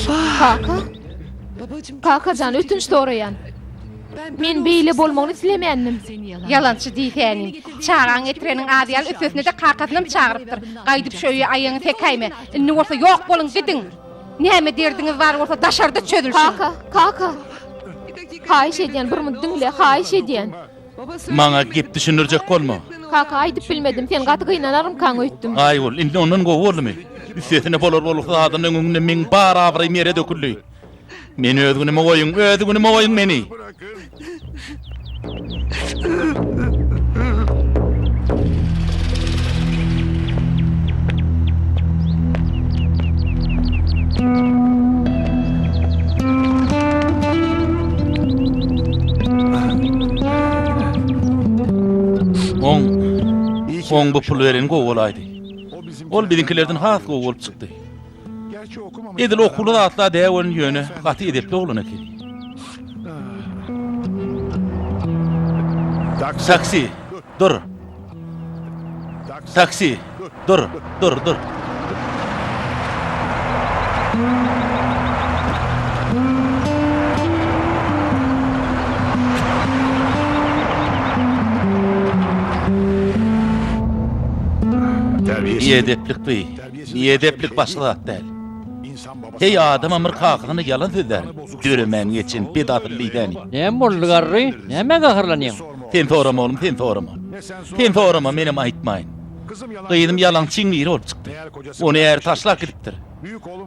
Speaker 7: Kaka,
Speaker 8: Babacığım.
Speaker 7: kakacan ötünç soraýan. Men beýle bolmagyny islemeýändim.
Speaker 6: Yalançı diýtänim. Çağan getireniň adýal ötesine de kakasyny çağırıpdyr. Gaýdyp şöýe aýyňy tekaýmy. Inni bolsa ýok bolun gidin. Näme derdiňiz bar bolsa daşarda çödülsün.
Speaker 7: Kaka. Haýş edýän bir mut dinle, haýş edýän.
Speaker 1: Maňa gep düşünürjek bolma.
Speaker 7: Kaka aýdyp bilmedim. Sen gaty gynanarym kaň öýtdüm.
Speaker 1: Ay ol, indi ondan go bolmy? Üstüne bolar bolup adamın önünde min bar abray mere döküldi. Men özgünüme oýun meni. On bu pul veren go olaydı. Ol bizimkilerden has go olup çıktı. Edil okulu atla deýän ýöne gaty edepli bolana keli. Taksi, dur. Taksi, dur. Yedeplik bey, yedeplik başla değil. Hey adam amır kakını yalan sözer. Dürümen geçin bidatlıydani.
Speaker 2: Ne boldy garry? Näme gahyrlanýaň?
Speaker 1: Sen soram oğlum, sen sorama. Sen sorama menem aýtmaýyn. Gıydym yalan çiňir olup çykdy. Onu eğer taşlak gidipdir.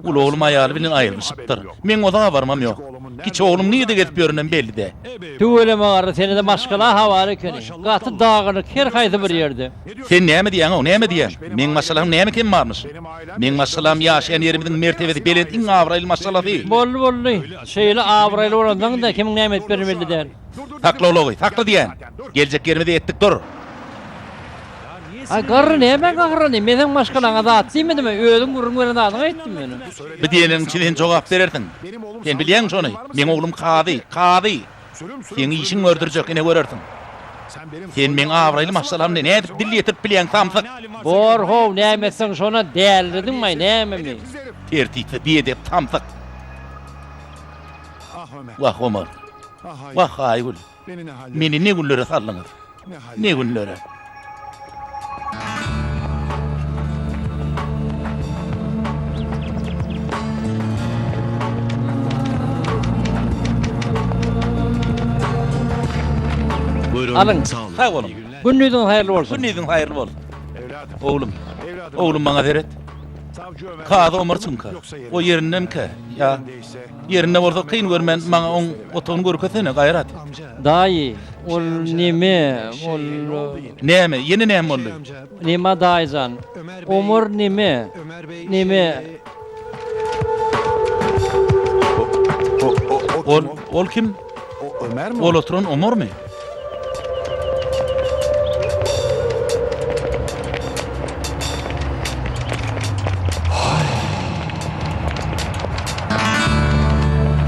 Speaker 1: Ul oğlum aýaly bilen aýrylşypdyr. Men odağa barmam ýok. Kiçi oğlum niýde getip ýöründen belli de.
Speaker 2: Tüweleme garry seni de başgala hawara keni. Gaty dagyny her haýdy bir ýerde.
Speaker 1: Sen näme diýäň, o näme diýäň? Men masalam näme kim barmyş? Men masalam ýaşaýan ýerimiziň mertebesi belen iň awraýly masala değil.
Speaker 2: Boldy. Şeýle awraýly bolandan da kimiň näme etip bermeli der.
Speaker 1: Takla ology, takla diýän. Geljek ýerimize etdik dur.
Speaker 2: Ay garry näme gahyrlany? Menen başgalaňa da atdymydym, özüň gurrun beren adyň aýtdym meni.
Speaker 1: Bir diýenin içinden jogap bererdin. Sen bilýäň şonu. Men oglum kady. Sen işiň öldürjek ine görersin. Sen men awraýly masalamny näme edip dil ýetip bilýäň tamsyk.
Speaker 2: Bor how näme etseň şona däldiňmi, näme mi?
Speaker 1: Tertipli diýedip tamsyk. Wah Omar. Wah Aýgül. Meni ne günlere sallaňyz? Ne günlere?
Speaker 2: Alın.
Speaker 1: Sağ olun.
Speaker 2: Günnüdün hayırlı olsun.
Speaker 1: Günnüdün hayırlı bolsun. Oğlum bana veret. Kadı Omarçın ka. O yerinden ka. Ya yerinde bolsa kıyın görmen bana on otoğunu görükesene gayrat.
Speaker 2: Dayi. Ol nime? Ol
Speaker 1: Neme? Yeni neme oldu?
Speaker 2: nima dayzan? Omur nime? Nime?
Speaker 1: Ol kim?
Speaker 9: Ömer mi?
Speaker 1: Ol oturan Omar mı?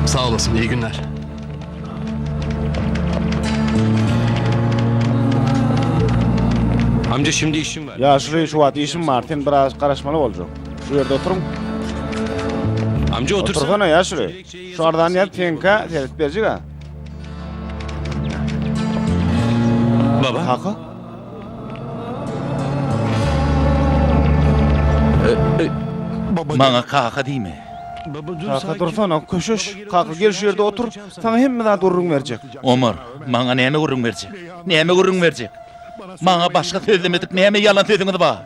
Speaker 3: Sağ olasın, iyi günler. Amca şimdi işim var.
Speaker 4: Ya şuraya şu wagt işim var. Sen biraz garaşmaly boljak. Şu ýerde oturuň.
Speaker 3: Amca otursana.
Speaker 4: Otursana ya şuraya. Şu ardan ýap tenka terit berjek ha.
Speaker 3: Baba.
Speaker 4: Kaka.
Speaker 1: Bana kaka diýme.
Speaker 3: Baba dur
Speaker 4: Kaka dursana köşüş. Kaka gel şu ýerde otur. Sana hemme zat urrun berjek.
Speaker 1: Omar, bana näme gurrun berjek? Näme gurrun berjek? Bana başka sözlemedik, näme yalan sözüňiz bar?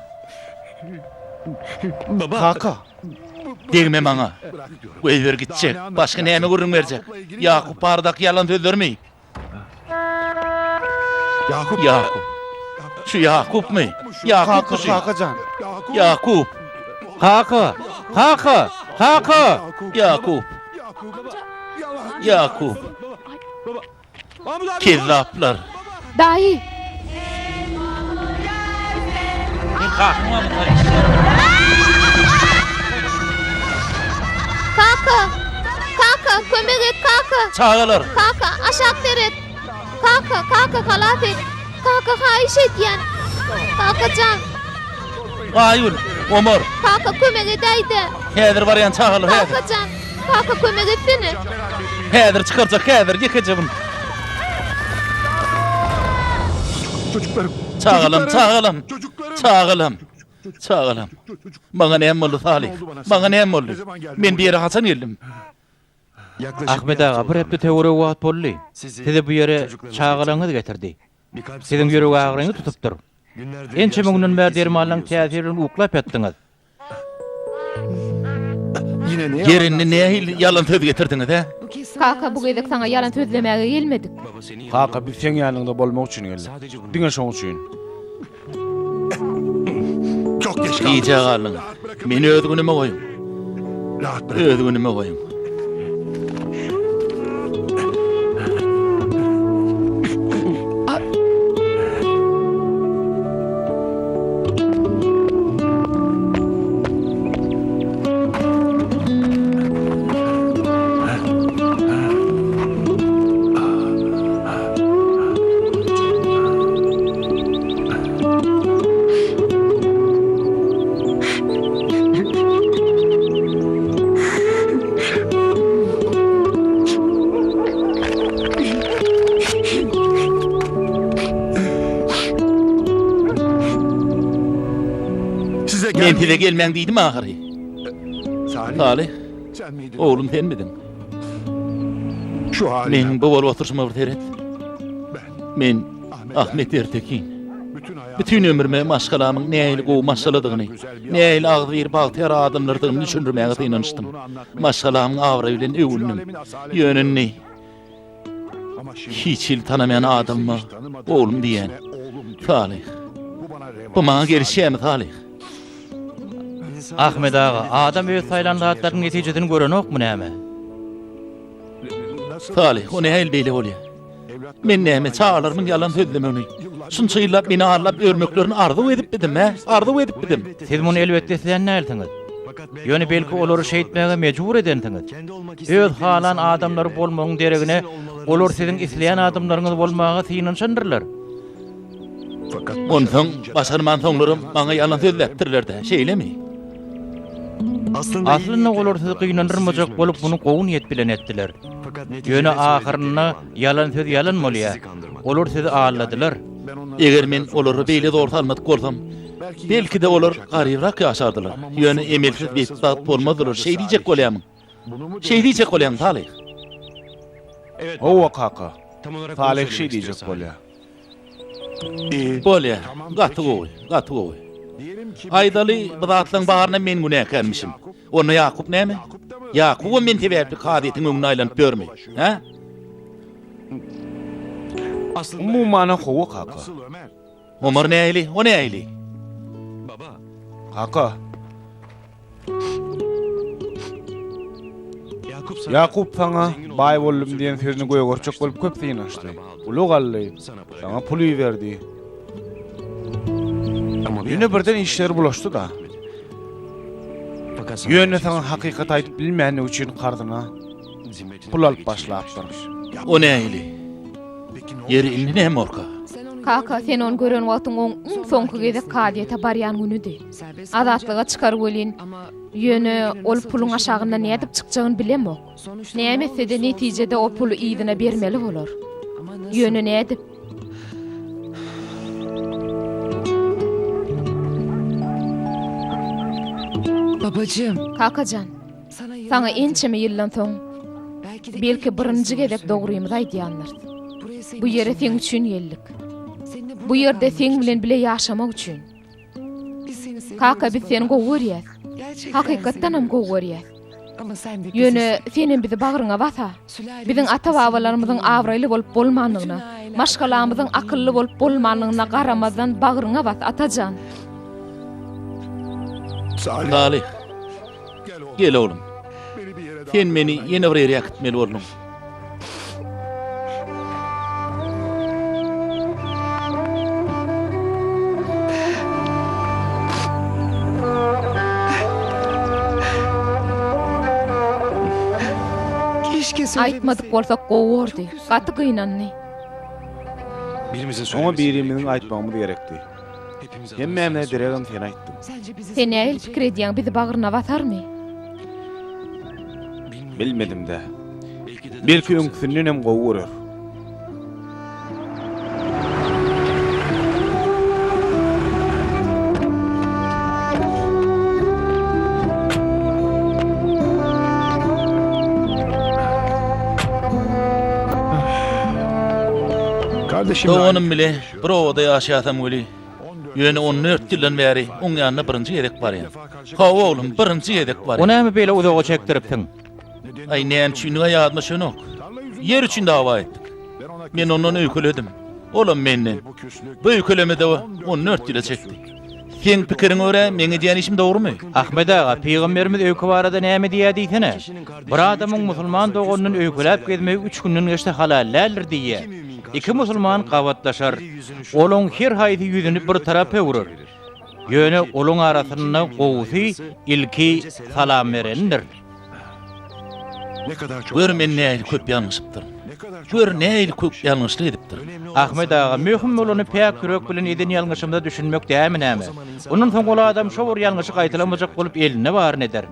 Speaker 3: Baba.
Speaker 4: Kaka.
Speaker 1: Degme bana. Öýber gitjek, başka näme gurrun berjek? Yakup bardak yalan sözlermi?
Speaker 9: Yakup.
Speaker 1: Şu Yakup mu? Yakup mu?
Speaker 4: Kakacan.
Speaker 1: Yakup.
Speaker 2: Kaka.
Speaker 1: Yakup. Kezzaplar.
Speaker 7: Dayi. Kaka, kömek et kaka.
Speaker 1: Çağırlar.
Speaker 7: Kaka, aşak deret. Kaka, halaf et. Kaka, haýyş etýän. Kakacan.
Speaker 1: Ayul, Omar.
Speaker 7: Kaka, kömek et aýdy.
Speaker 1: Häzir barýan çağırlar, häzir.
Speaker 7: Kakacan. Kaka, kömek etsene.
Speaker 1: Häzir çykarjak, häzir ýekejek bunu.
Speaker 9: Çocuklarım.
Speaker 1: Çağılam. Bana näme boldy Salih? Bana näme boldy? Men bir ýere haçan geldim.
Speaker 5: Ahmet ağa bir hepde töwre wagt boldy. Sizi bu ýere çağılaňyz getirdi. Sizin ýürek agryňy tutup dur. Ençe müňünden bäri dermanlaryň täsirini uklap etdiňiz.
Speaker 9: Yine ne?
Speaker 1: Yerini nähil yalan söz getirdiňiz he?
Speaker 7: Kaka bu gezek sana yalan sözlemäge gelmedik.
Speaker 4: Kaka biz sen yanında bolmak için geldik. Diňe şoň üçin.
Speaker 9: Çok geç kaldı.
Speaker 1: İyice galın. Meni öz günüme koyun.
Speaker 9: Rahat bırak.
Speaker 1: Öz günüme koyun.
Speaker 9: Size
Speaker 1: Men pide gelmeň diýdim ahary. Salih,
Speaker 9: Sen miydin?
Speaker 1: oğlum sen midin?
Speaker 9: Şu haline.
Speaker 1: Men bu bolup oturşyma bir teret. Men Ahmet Ertekin. Bütün ömrüme maşgalamyň nähili gowy maşgaladygyny, nähili agdyr bagtyar adamlardygyny düşündirmäge inançdym. Maşgalamyň awra bilen öwülnüm, ýönünni. Hiç il tanamayan adamma oğlum diyen. Salih. Bu maňa gelişýärmi Salih?
Speaker 5: Ahmet ağa, adam öz saýlandyklarynyň netijesini görenokmu näme?
Speaker 1: Salih, o nähil beýle bolýar? Men näme çağlarymyň yalan sözlemegini, şunça ýyllap meni arlap örmeklerini arzu edip bidim, he? Arzu edip bidim.
Speaker 5: Siz muny elbetde sizden näldiniz? Ýöne belki olary şeýitmäge mejbur edendiňiz. Öz halan adamlary bolmagyň deregine olar sizin isleýän adamlaryňyz bolmagy synanşandyrlar.
Speaker 1: Ondan başarman soňlarym maňa yalan sözläpdirler-de, şeýlemi?
Speaker 5: Aslında olar sizi kıynandırmajak bolup bunu gowy niyet bilen etdiler. Ýöne ahyryna yalan söz yalan bolýar. Olar sizi ağladylar.
Speaker 1: Eger men olary beýle dogry tanmadyk bolsam, belki de olar garybyrak ýaşardylar. Ýöne emelsiz beýsat bolmadylar. Şeý diýjek bolýarmyň. Şeý diýjek bolýan Salih.
Speaker 4: Owa Kaka. Salih şey diýjek bolýar.
Speaker 1: Bolýar. Gaty gowy, gaty gowy. Aydaly bizatlaryň bagyryna men günäkärmişim. Onu Yakup näme? Yakup men tebäpli kadetiň öňüne aýlanyp görmey. Ha?
Speaker 4: Umumana howa Kaka.
Speaker 1: Omar näýli? O näýli?
Speaker 4: Kaka. Yakup sana bay boldum diýen sözüni goýa görçek bolup köp synaşdy. Ulu gally. Sana pul berdi. Ýöne birden işler bulaşdy da. Ýöne sana hakykat aýdyp bilmäni üçin kardyna pul alyp başlapdyr.
Speaker 1: O näýli? Ýeri inni näme orka?
Speaker 7: Kaka sen onu gören wagtyň oň soňky gezek kadiyete barýan günüdi. Adatlyga çykaryp welin. Ýöne ol puluň aşagynda näme edip çykjagyny bilemok. Näme de netijede o pulu ýygyna bermeli bolar. Ýöne näme edip?
Speaker 8: Babacığım.
Speaker 7: Kakacan, sana ençeme ýyldan soň belki birinji gezek dogrymy aýdýanlar. Bu ýere sen üçin geldik. Bu ýerde sen bilen bile ýaşamak üçin. Kaka biz seni gowurýar. Hakykatdan hem gowurýar. Ýöne senin bizi bagyryňa basa. Biziň ata-babalarymyzyň awraýly bolup bolmanlygyna, maşgalamyzyň akylly bolup bolmanlygyna garamazdan bagyryňa bas atajan.
Speaker 1: Salih. Gel oğlum. Sen meni ýene bir ýere gitmeli boldun.
Speaker 7: Aýtmadyk bolsak gowurdy. Gaty gynanny.
Speaker 4: Soňa birimiziň aýtmagymyz gerekdi. Hemmemne diregem sen aýtdym.
Speaker 7: Sen näil pikir edýäň bizi bagyryna basarmy?
Speaker 4: Bilmedim de. Belki öňküsinden hem gowurur.
Speaker 9: Kardeşim
Speaker 1: Doğanım bile, burada yaşayasam öyle. Ýöne 14 ýyldan bäri oň ýanyna birinji gedek barýan. Hawa oglum birinji gedek barýan.
Speaker 5: Ona hem beýle uzaga çekdiripdiň?
Speaker 1: Ay näme üçin ýadyma şonok. Yer üçin dawa etdik. Men ondan öýkeledim. Olam menden. Bu öýkelemede 14 ýyla çekdik. Sen pikirin öre meňe diýen işim dogrymy?
Speaker 5: Ahmet ağa, Peýgamberimiz öýke barada näme diýýärdiýsene? Bir adamyň musulman dogandan öýkelep gezmek 3 günden geçse halallälir diýýär. İki musulman gawatlaşar. Olaň her haýdy ýüzüni bir tarapy öwrer. Ýöne olaň arasyna gowsy ilki salam berendir.
Speaker 1: Gör men näil köp ýalňyşypdyr. Gör näil köp ýalňyşlyk edipdir.
Speaker 5: Ahmet ağa, möhüm bolany pek ýürek bilen eden ýalňyşymda düşünmek dämi näme? Onun soň ol adam şo bir ýalňyşy gaýtylamajak bolup eline baryn eder.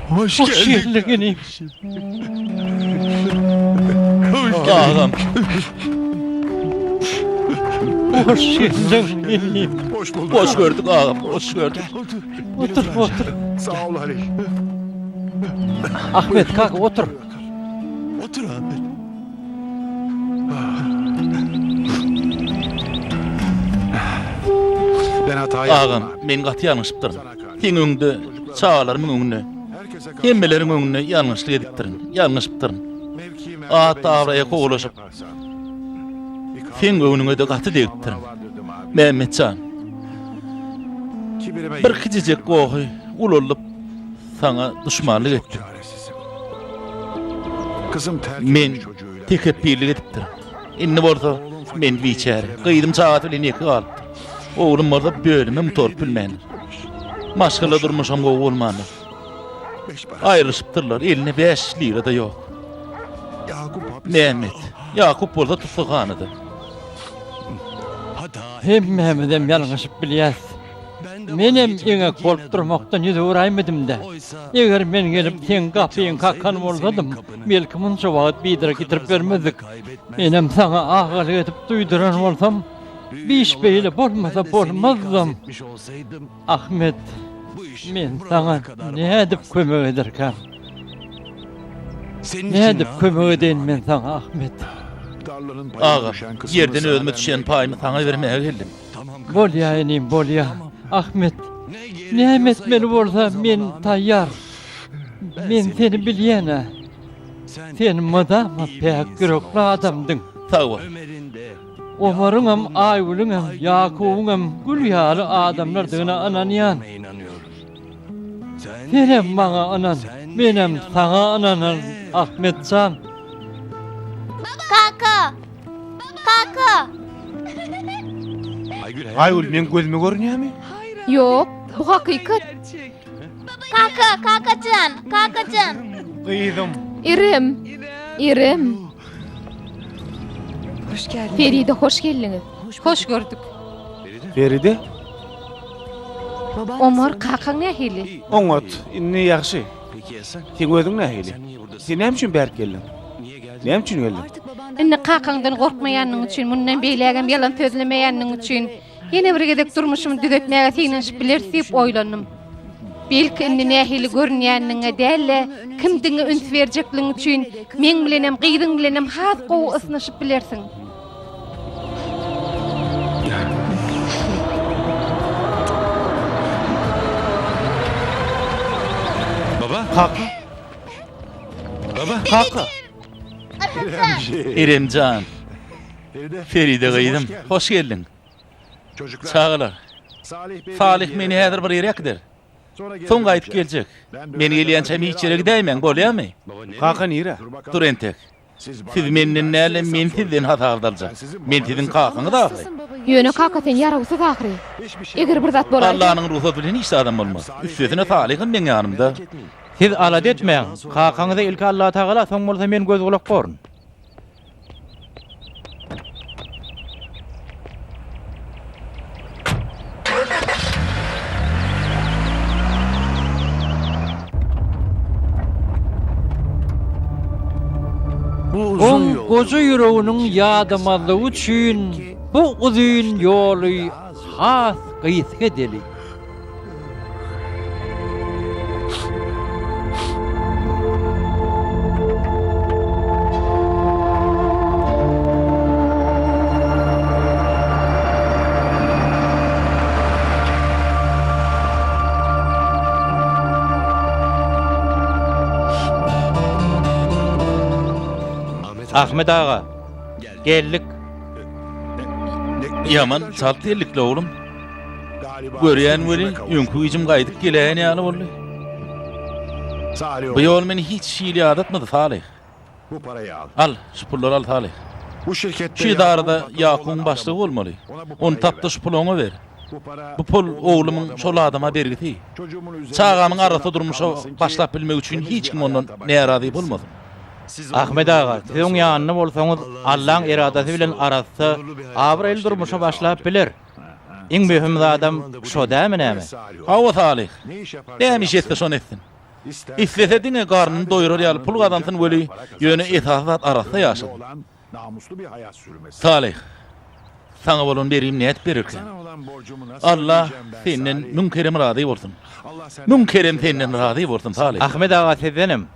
Speaker 9: Hoş
Speaker 2: geldin.
Speaker 1: Ağam.
Speaker 2: Hoş geldin.
Speaker 9: Hoş bulduk.
Speaker 1: Hoş gördük ağam, hoş gördük.
Speaker 2: Otur.
Speaker 9: Sağ ol Ali.
Speaker 2: Ahmet kalk otur.
Speaker 9: Otur Ahmet. Ben hata yaptım.
Speaker 1: Ağam, men gaty ýalňyşypdyr. Sen öňde, çağalarymyň öňünde, hemmelerin öňünde ýalňyşlyk edipdirin, ýalňyşypdyr. At avraya kogulaşyp, sen öňüňe de gaty degipdirin. Mehmetcan, bir kijijek gohy ululup sana düşmanlyk etdi.
Speaker 9: Kızım
Speaker 1: Men tekepirlik edipdirin. Inni bolsa men biçäri, gyýdym saat bilen ýeki galyp. Oğlum orada bölüme motor pülmenir. Maşgala durmuşam o olmanı. Ayrışıptırlar, eline 5 lira da yok. Mehmet, Yakup orada tutluğanıdır.
Speaker 2: Hemmemedem ýalňyşyp bilýäs. Menem eňe bolup durmakdan ýüze uğraýmydym da. Eger men gelip sen gapyň kakkan bolsadym, belki munça wagt bidir getirip bermezdik. Menem sana agalyk edip duýduran bolsam, bir iş beýle bolmasa bolmazdım. Ahmet, men sana ne edip kömek ederken? Ne edip kömek edeýin men sana Ahmet?
Speaker 1: Ağa, yerden özüme düşen payını sana vermeye geldim.
Speaker 2: Bolýa enim, bolýa. Ahmet, nämet meni bolsa men taýýar. Men seni bilýäne. Sen madama pek yürekli adamdyň.
Speaker 1: Sağ ol.
Speaker 2: Omaryňam, Aýgulyňam, Yakubyňam gülýary adamlardygyna ananýan. Senem maňa anan, menem saňa ananam Ahmetcan.
Speaker 10: Kaka! Kaka!
Speaker 4: Aýgül, men gözüme görünýärmi?
Speaker 7: Yok, bu hakykat.
Speaker 10: Kakacan!
Speaker 4: Gyýdym.
Speaker 7: İrem.
Speaker 8: Hoş geldin.
Speaker 7: Feride hoş geldiňiz.
Speaker 6: Hoş gördük.
Speaker 4: Feride,
Speaker 6: Omar kakaň nähili?
Speaker 4: oňat, inni ýaxşy. Sen özüň nähili? Sen näme üçin bäri geldin? Näme üçin geldin?
Speaker 6: Inni kakaňdan gorkmaýanyň üçin, mundan beýlegem ýalan sözlemeýäniň üçin, ýene bir gedek durmuşymy düzeltmäge seňinşip bilersi diýip oýlandym. Belki inni nähili görünýäniňe dälle, kimdiňe üns berjekligiň üçin men bilenem, gyýdyň bilenem has gowy ysnaşyp bilersiň.
Speaker 3: Baba,
Speaker 4: Kaka,
Speaker 3: baba.
Speaker 4: kaka.
Speaker 1: İremcan, Feride gyýdym. Hoş geldin. Çağlar. Salih meni häzir bir ýere gider. Soň gaýtyp geljek. Men gelýänçe hiç ýere gidäýmen, bolýarmy?
Speaker 4: Kaka nire?
Speaker 1: Dur entek. Siz menden näle men sizden hatardalja. Men sizin kakaňy da aky.
Speaker 7: Ýöne kaka sen ýaragysyz ahry. Eger bir zat bolar.
Speaker 1: Allah'ın ruhsat bilen hiç adam bolmaz. Üstüne talihim men ýanymda.
Speaker 5: Siz alat etmeň. Kakaňyza ilki Allah Taala soň bolsa men göz gulak borun.
Speaker 2: On goca yüreğinin yadamalığı üçün bu uzun yolu has gıyıska deli.
Speaker 5: Ahmet ağa, geldik.
Speaker 1: Yaman salt delikli oğlum. Görýän weli ýönkü ýyjym gaýdyp gelýän ýaly boldy. Bu ýol meni hiç şiýli adatmady Salih.
Speaker 9: Bu parayı al.
Speaker 1: Al, şu pulları al Salih.
Speaker 9: Bu şirkette
Speaker 1: Şu idarada Yakup'un başlygy bolmaly. Onu tapda şu pulu ona ver. Bu pul oğlumun şol adama bergiti. Çağamyň arasynda durmuş o başlap bilmek üçin hiç kim ondan närazy bolmady.
Speaker 5: Ahmet ağa, siziň ýanyna bolsaňyz Allahyň iradasy bilen arasy Abril durmuşa başlap bilir. Iň mühim adam şo dämi näme?
Speaker 1: Hawa Salih. Näme iş etse şonu etsin. İstese dine garnyny doýurar ýaly pul gadansyn weli ýöne esasat arasynda ýaşady.
Speaker 9: namuslu bir hayat sürmesi.
Speaker 1: Salih. Sana bolun berýim näet berirken. Allah senden münkerem razy bolsun. Münkerem senden razy bolsun Salih.
Speaker 5: Ahmet ağa sizenim.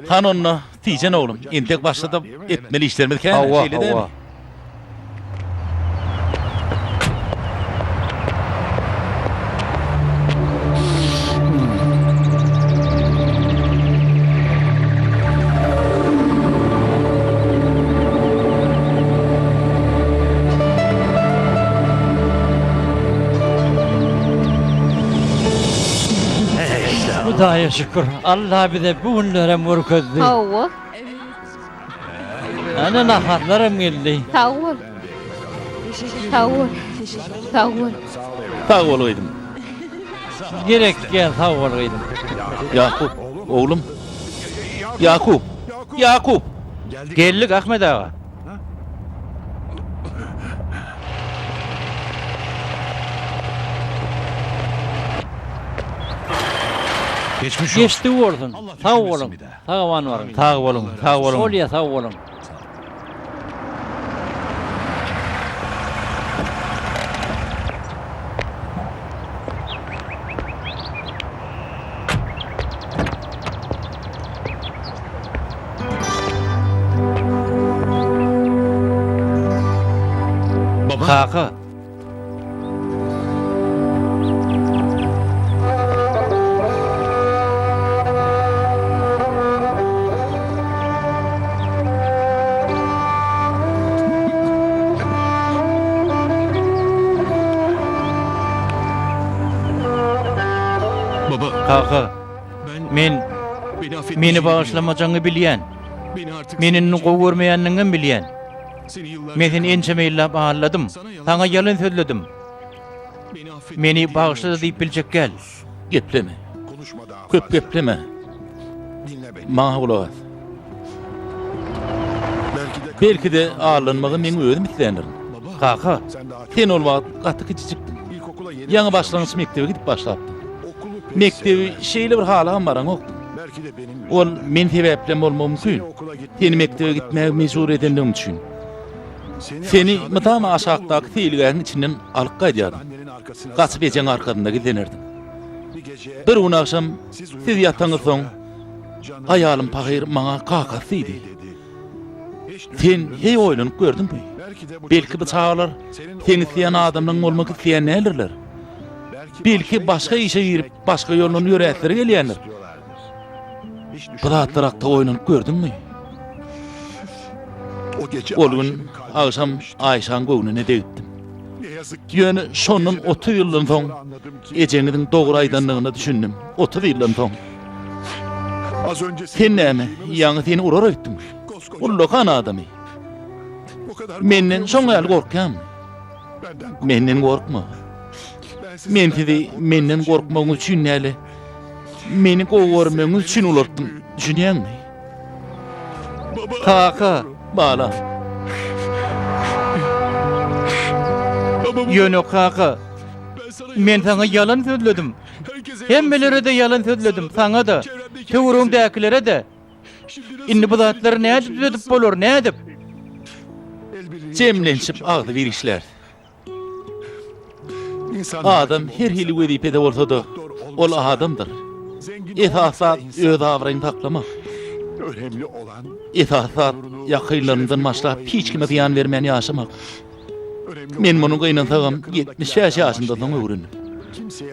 Speaker 1: Han onu tijen oğlum. Entek başladı etmeli işlerimiz kene. Şeyle değil mi?
Speaker 2: Hudaya şükür. Allah bize bu günlere murkazdı.
Speaker 10: Hawa,
Speaker 2: Ana nahatlarım geldi.
Speaker 10: sağ ol. Sağ ol. Sağ ol.
Speaker 1: Sağ olaydın.
Speaker 2: Gerek gel sağ olaydım.
Speaker 1: Yakup, oğlum. Yakup. Yakup.
Speaker 5: Geldik Ahmet ağa.
Speaker 3: Geçmiş
Speaker 2: Geçti vurdun. Sağ olun. Sağ van varın.
Speaker 5: Sağ olun, sağ olun.
Speaker 2: Olya sağ olun.
Speaker 3: Baba.
Speaker 5: Kaka.
Speaker 3: Baba.
Speaker 5: Kaka. Men
Speaker 3: Beni affet.
Speaker 5: meni bağışlamajaňy bilýän.
Speaker 3: Beni artık
Speaker 5: Meni nugu görmeýänliňi bilýän.
Speaker 3: seni yıllar
Speaker 5: Men seni ençemeýle bağladım. Sana ýalyn sözledim.
Speaker 3: beni affet.
Speaker 5: Meni bağışla diýip biljek gel.
Speaker 1: Gepleme.
Speaker 9: Konuşma daha
Speaker 1: Köp
Speaker 9: fazla.
Speaker 1: gepleme.
Speaker 9: Dinle beni.
Speaker 1: Maňa gulak as. Belki de ağırlanmagy men özüm islendirin.
Speaker 5: Kaka.
Speaker 9: Sen daha çok
Speaker 1: Sen olmagy gaty kiçikdin.
Speaker 9: ilkokula yeni
Speaker 1: Ýaňy başlangyç mektebe gidip başlapdym.
Speaker 9: okulu pek
Speaker 1: Mektebi
Speaker 9: sevmem.
Speaker 1: şeýle bir halagyň baraň ok.
Speaker 9: Belki de benim
Speaker 1: Ol men sebeplem bolmam mümkin.
Speaker 9: Seni okula gitmeye
Speaker 1: Seni
Speaker 9: bu
Speaker 1: mektebe
Speaker 9: kadar
Speaker 1: gitmäge
Speaker 9: zorladım.
Speaker 1: mecbur edendigim üçin. Seni
Speaker 9: aşağıda
Speaker 1: mıtama
Speaker 9: bir
Speaker 1: aşağıdaky teýilgäň içinden alyp gaýdýardım.
Speaker 9: annenin arkasına
Speaker 1: Gaçyp ejen arkasynda gidenirdim.
Speaker 9: bir gece
Speaker 1: Bir gün akşam siz ýatanyň soň
Speaker 9: canım
Speaker 1: ayalym Pahir maňa kakasy idi.
Speaker 9: dedi. Hiç
Speaker 1: Sen hey oýlanyp gördüňmi?
Speaker 9: belki de bu
Speaker 1: Belki bu
Speaker 9: çocuklar
Speaker 1: çağlar
Speaker 9: senin
Speaker 1: seni
Speaker 9: olmadan
Speaker 1: isteyen adamdan olmak isteyen nälerler? Belki başka işe girip başka yolunu yöretleri gelýänler.
Speaker 9: Hiç
Speaker 1: Bu da tarakta oýnanyp gördüňmi?
Speaker 9: o gece
Speaker 1: Ol gün
Speaker 9: Ayşe'nin kalbi
Speaker 1: akşam Aýşaň göwnüne degitdim.
Speaker 9: ne yazık ki
Speaker 1: Ýöne şonun 30 ýyldan soň
Speaker 9: anladım ki
Speaker 1: ejeniň dogry aýdanlygyny düşündüm. 30 ýyldan soň.
Speaker 9: az önce
Speaker 1: Sen näme? Ýaňy seni urar öýtdim. Ullukan adamy.
Speaker 9: o kadar
Speaker 1: Menden şoň ýaly gorkýam.
Speaker 9: benden
Speaker 1: Menden gorkma.
Speaker 9: ben sizi
Speaker 1: Men sizi menden gorkmagyň üçin näle? Meni gowurmagyň üçin ulartdym. Düşünýärmi?
Speaker 5: Kaka.
Speaker 1: Bala.
Speaker 5: Ýöne kaka. Men sana ýalan sözledim. Hemmelere de ýalan sözledim, sana da. Töwrüňdäkilere de. Inni bu zatları ne edip bolur, ne edip?
Speaker 1: Cemlençip ağdı bir işler. Adam her hili wedipede bolsa da ol adamdır. Esasat öz avrayn taklamak.
Speaker 9: Önemli olan
Speaker 1: Esasat yakınlarından maşlap hiç kime ziyan vermeni yaşamak. Men munun gynantagam 75 ýaşyndadan öwrendim.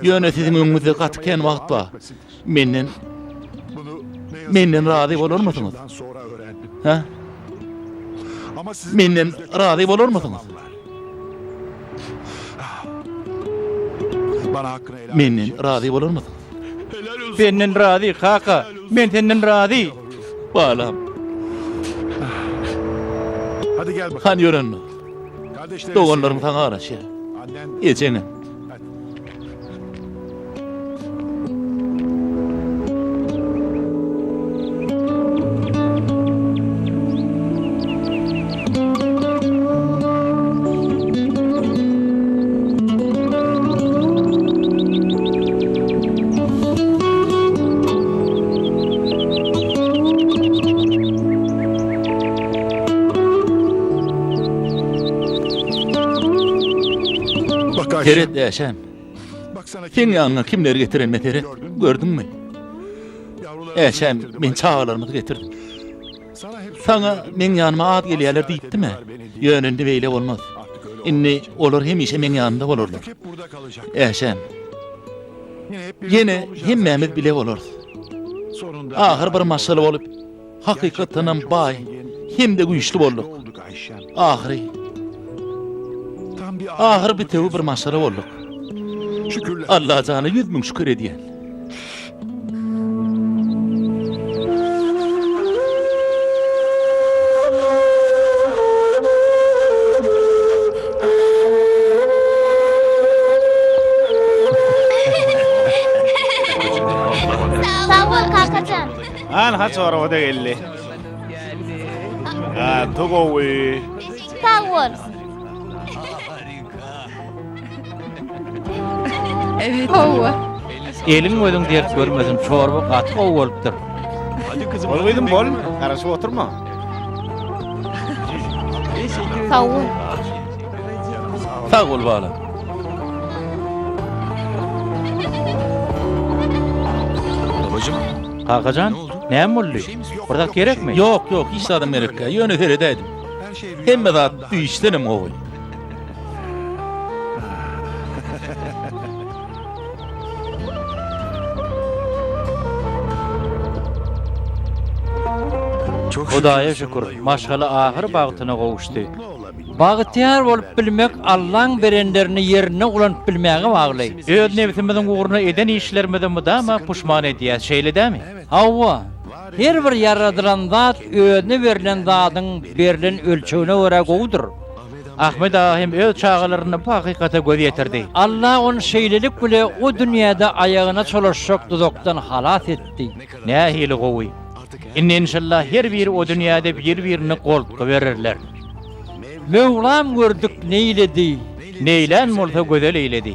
Speaker 1: Ýönetidim öňüňizde gatken wagt bar. Menden razy bolarmysyňyz?
Speaker 9: sonra öğrendim.
Speaker 1: Ha?
Speaker 9: Ama sizin
Speaker 1: Menden razy bolarmysyňyz?
Speaker 9: bana hakkını helal
Speaker 1: Menden razy bolarmysyňyz?
Speaker 5: Benden razy kaka, men senden razy.
Speaker 1: Balam,
Speaker 9: Hadi gel bakalım.
Speaker 1: han ýörenme.
Speaker 9: Kardeşlerim.
Speaker 1: Doganlarym taňa garaşy.
Speaker 9: Annen
Speaker 1: Ýeçeňe.
Speaker 9: bak Ayşe.
Speaker 1: Teret äşem.
Speaker 9: Bak sana
Speaker 1: Sen ýanyna kimleri getirenme Teret? Gördüňmi? Äşem, men çağalarymyzy getirdim. Sana men ýanyma ad gelýärler diýipdimi? Ýönünde beýle bolmaz. Inni olar hemişe men ýanymda bolarlar.
Speaker 9: hep burada kalacak.
Speaker 1: Äşem,
Speaker 9: Yine hep birlikte
Speaker 1: ýene
Speaker 9: olacağız.
Speaker 1: hemmemiz bile bolarys.
Speaker 9: Sonunda
Speaker 1: Ahir bir masala bolup, hakykatynam bay, hem de güýçli bolduk.
Speaker 9: olduk Ayşem.
Speaker 1: Ahiri,
Speaker 9: Tam bir
Speaker 1: ahir bitew bir masala bolduk.
Speaker 9: şükürler.
Speaker 1: Allah jana 100 000 şükür edýän.
Speaker 10: Sağ ol kakacan.
Speaker 4: An ha sonra o da geldi. Ha, togowy.
Speaker 10: Sağ ol.
Speaker 8: Evet.
Speaker 6: Hawa.
Speaker 5: Elin özüň dert görmesin, çorba gaty gowy bolupdyr.
Speaker 4: Bolgaydym bol, garaşyp oturma.
Speaker 10: Sağ ol.
Speaker 1: Sağ ol balam.
Speaker 5: Kakacan, näme boldy? Burada gerekmi?
Speaker 1: Yok yok, hiç adam gerekka. Ýöne teredeydim. Hemme zat düýüşdenim oğuy.
Speaker 5: Hudaýa şükür, maşgala ahir bagtyna gowuşdy. Bagtyar bolup bilmek Allah'ın berenlerini yerine ulanyp bilmäge bagly. Öz nefsimiziň uğruna eden işlerimizden mudama puşman edýär, şeýle dämi?
Speaker 2: Hawa, her bir yaradylan zat özüne berilen zadyň berilen ölçegine görä gowudur.
Speaker 5: Ahmet ağa hem öz çağalaryny bu hakykata göz ýetirdi.
Speaker 2: Allah onu şeýlelik bile o dünýäde aýagyna çolaşşak duzakdan halat etdi.
Speaker 5: Nähili gowy. Inne inşallah her biri o dünýäde bir-birini goltga bererler.
Speaker 2: Mevlam gördük neýledi.
Speaker 5: Neýlen bolsa gözel eýledi.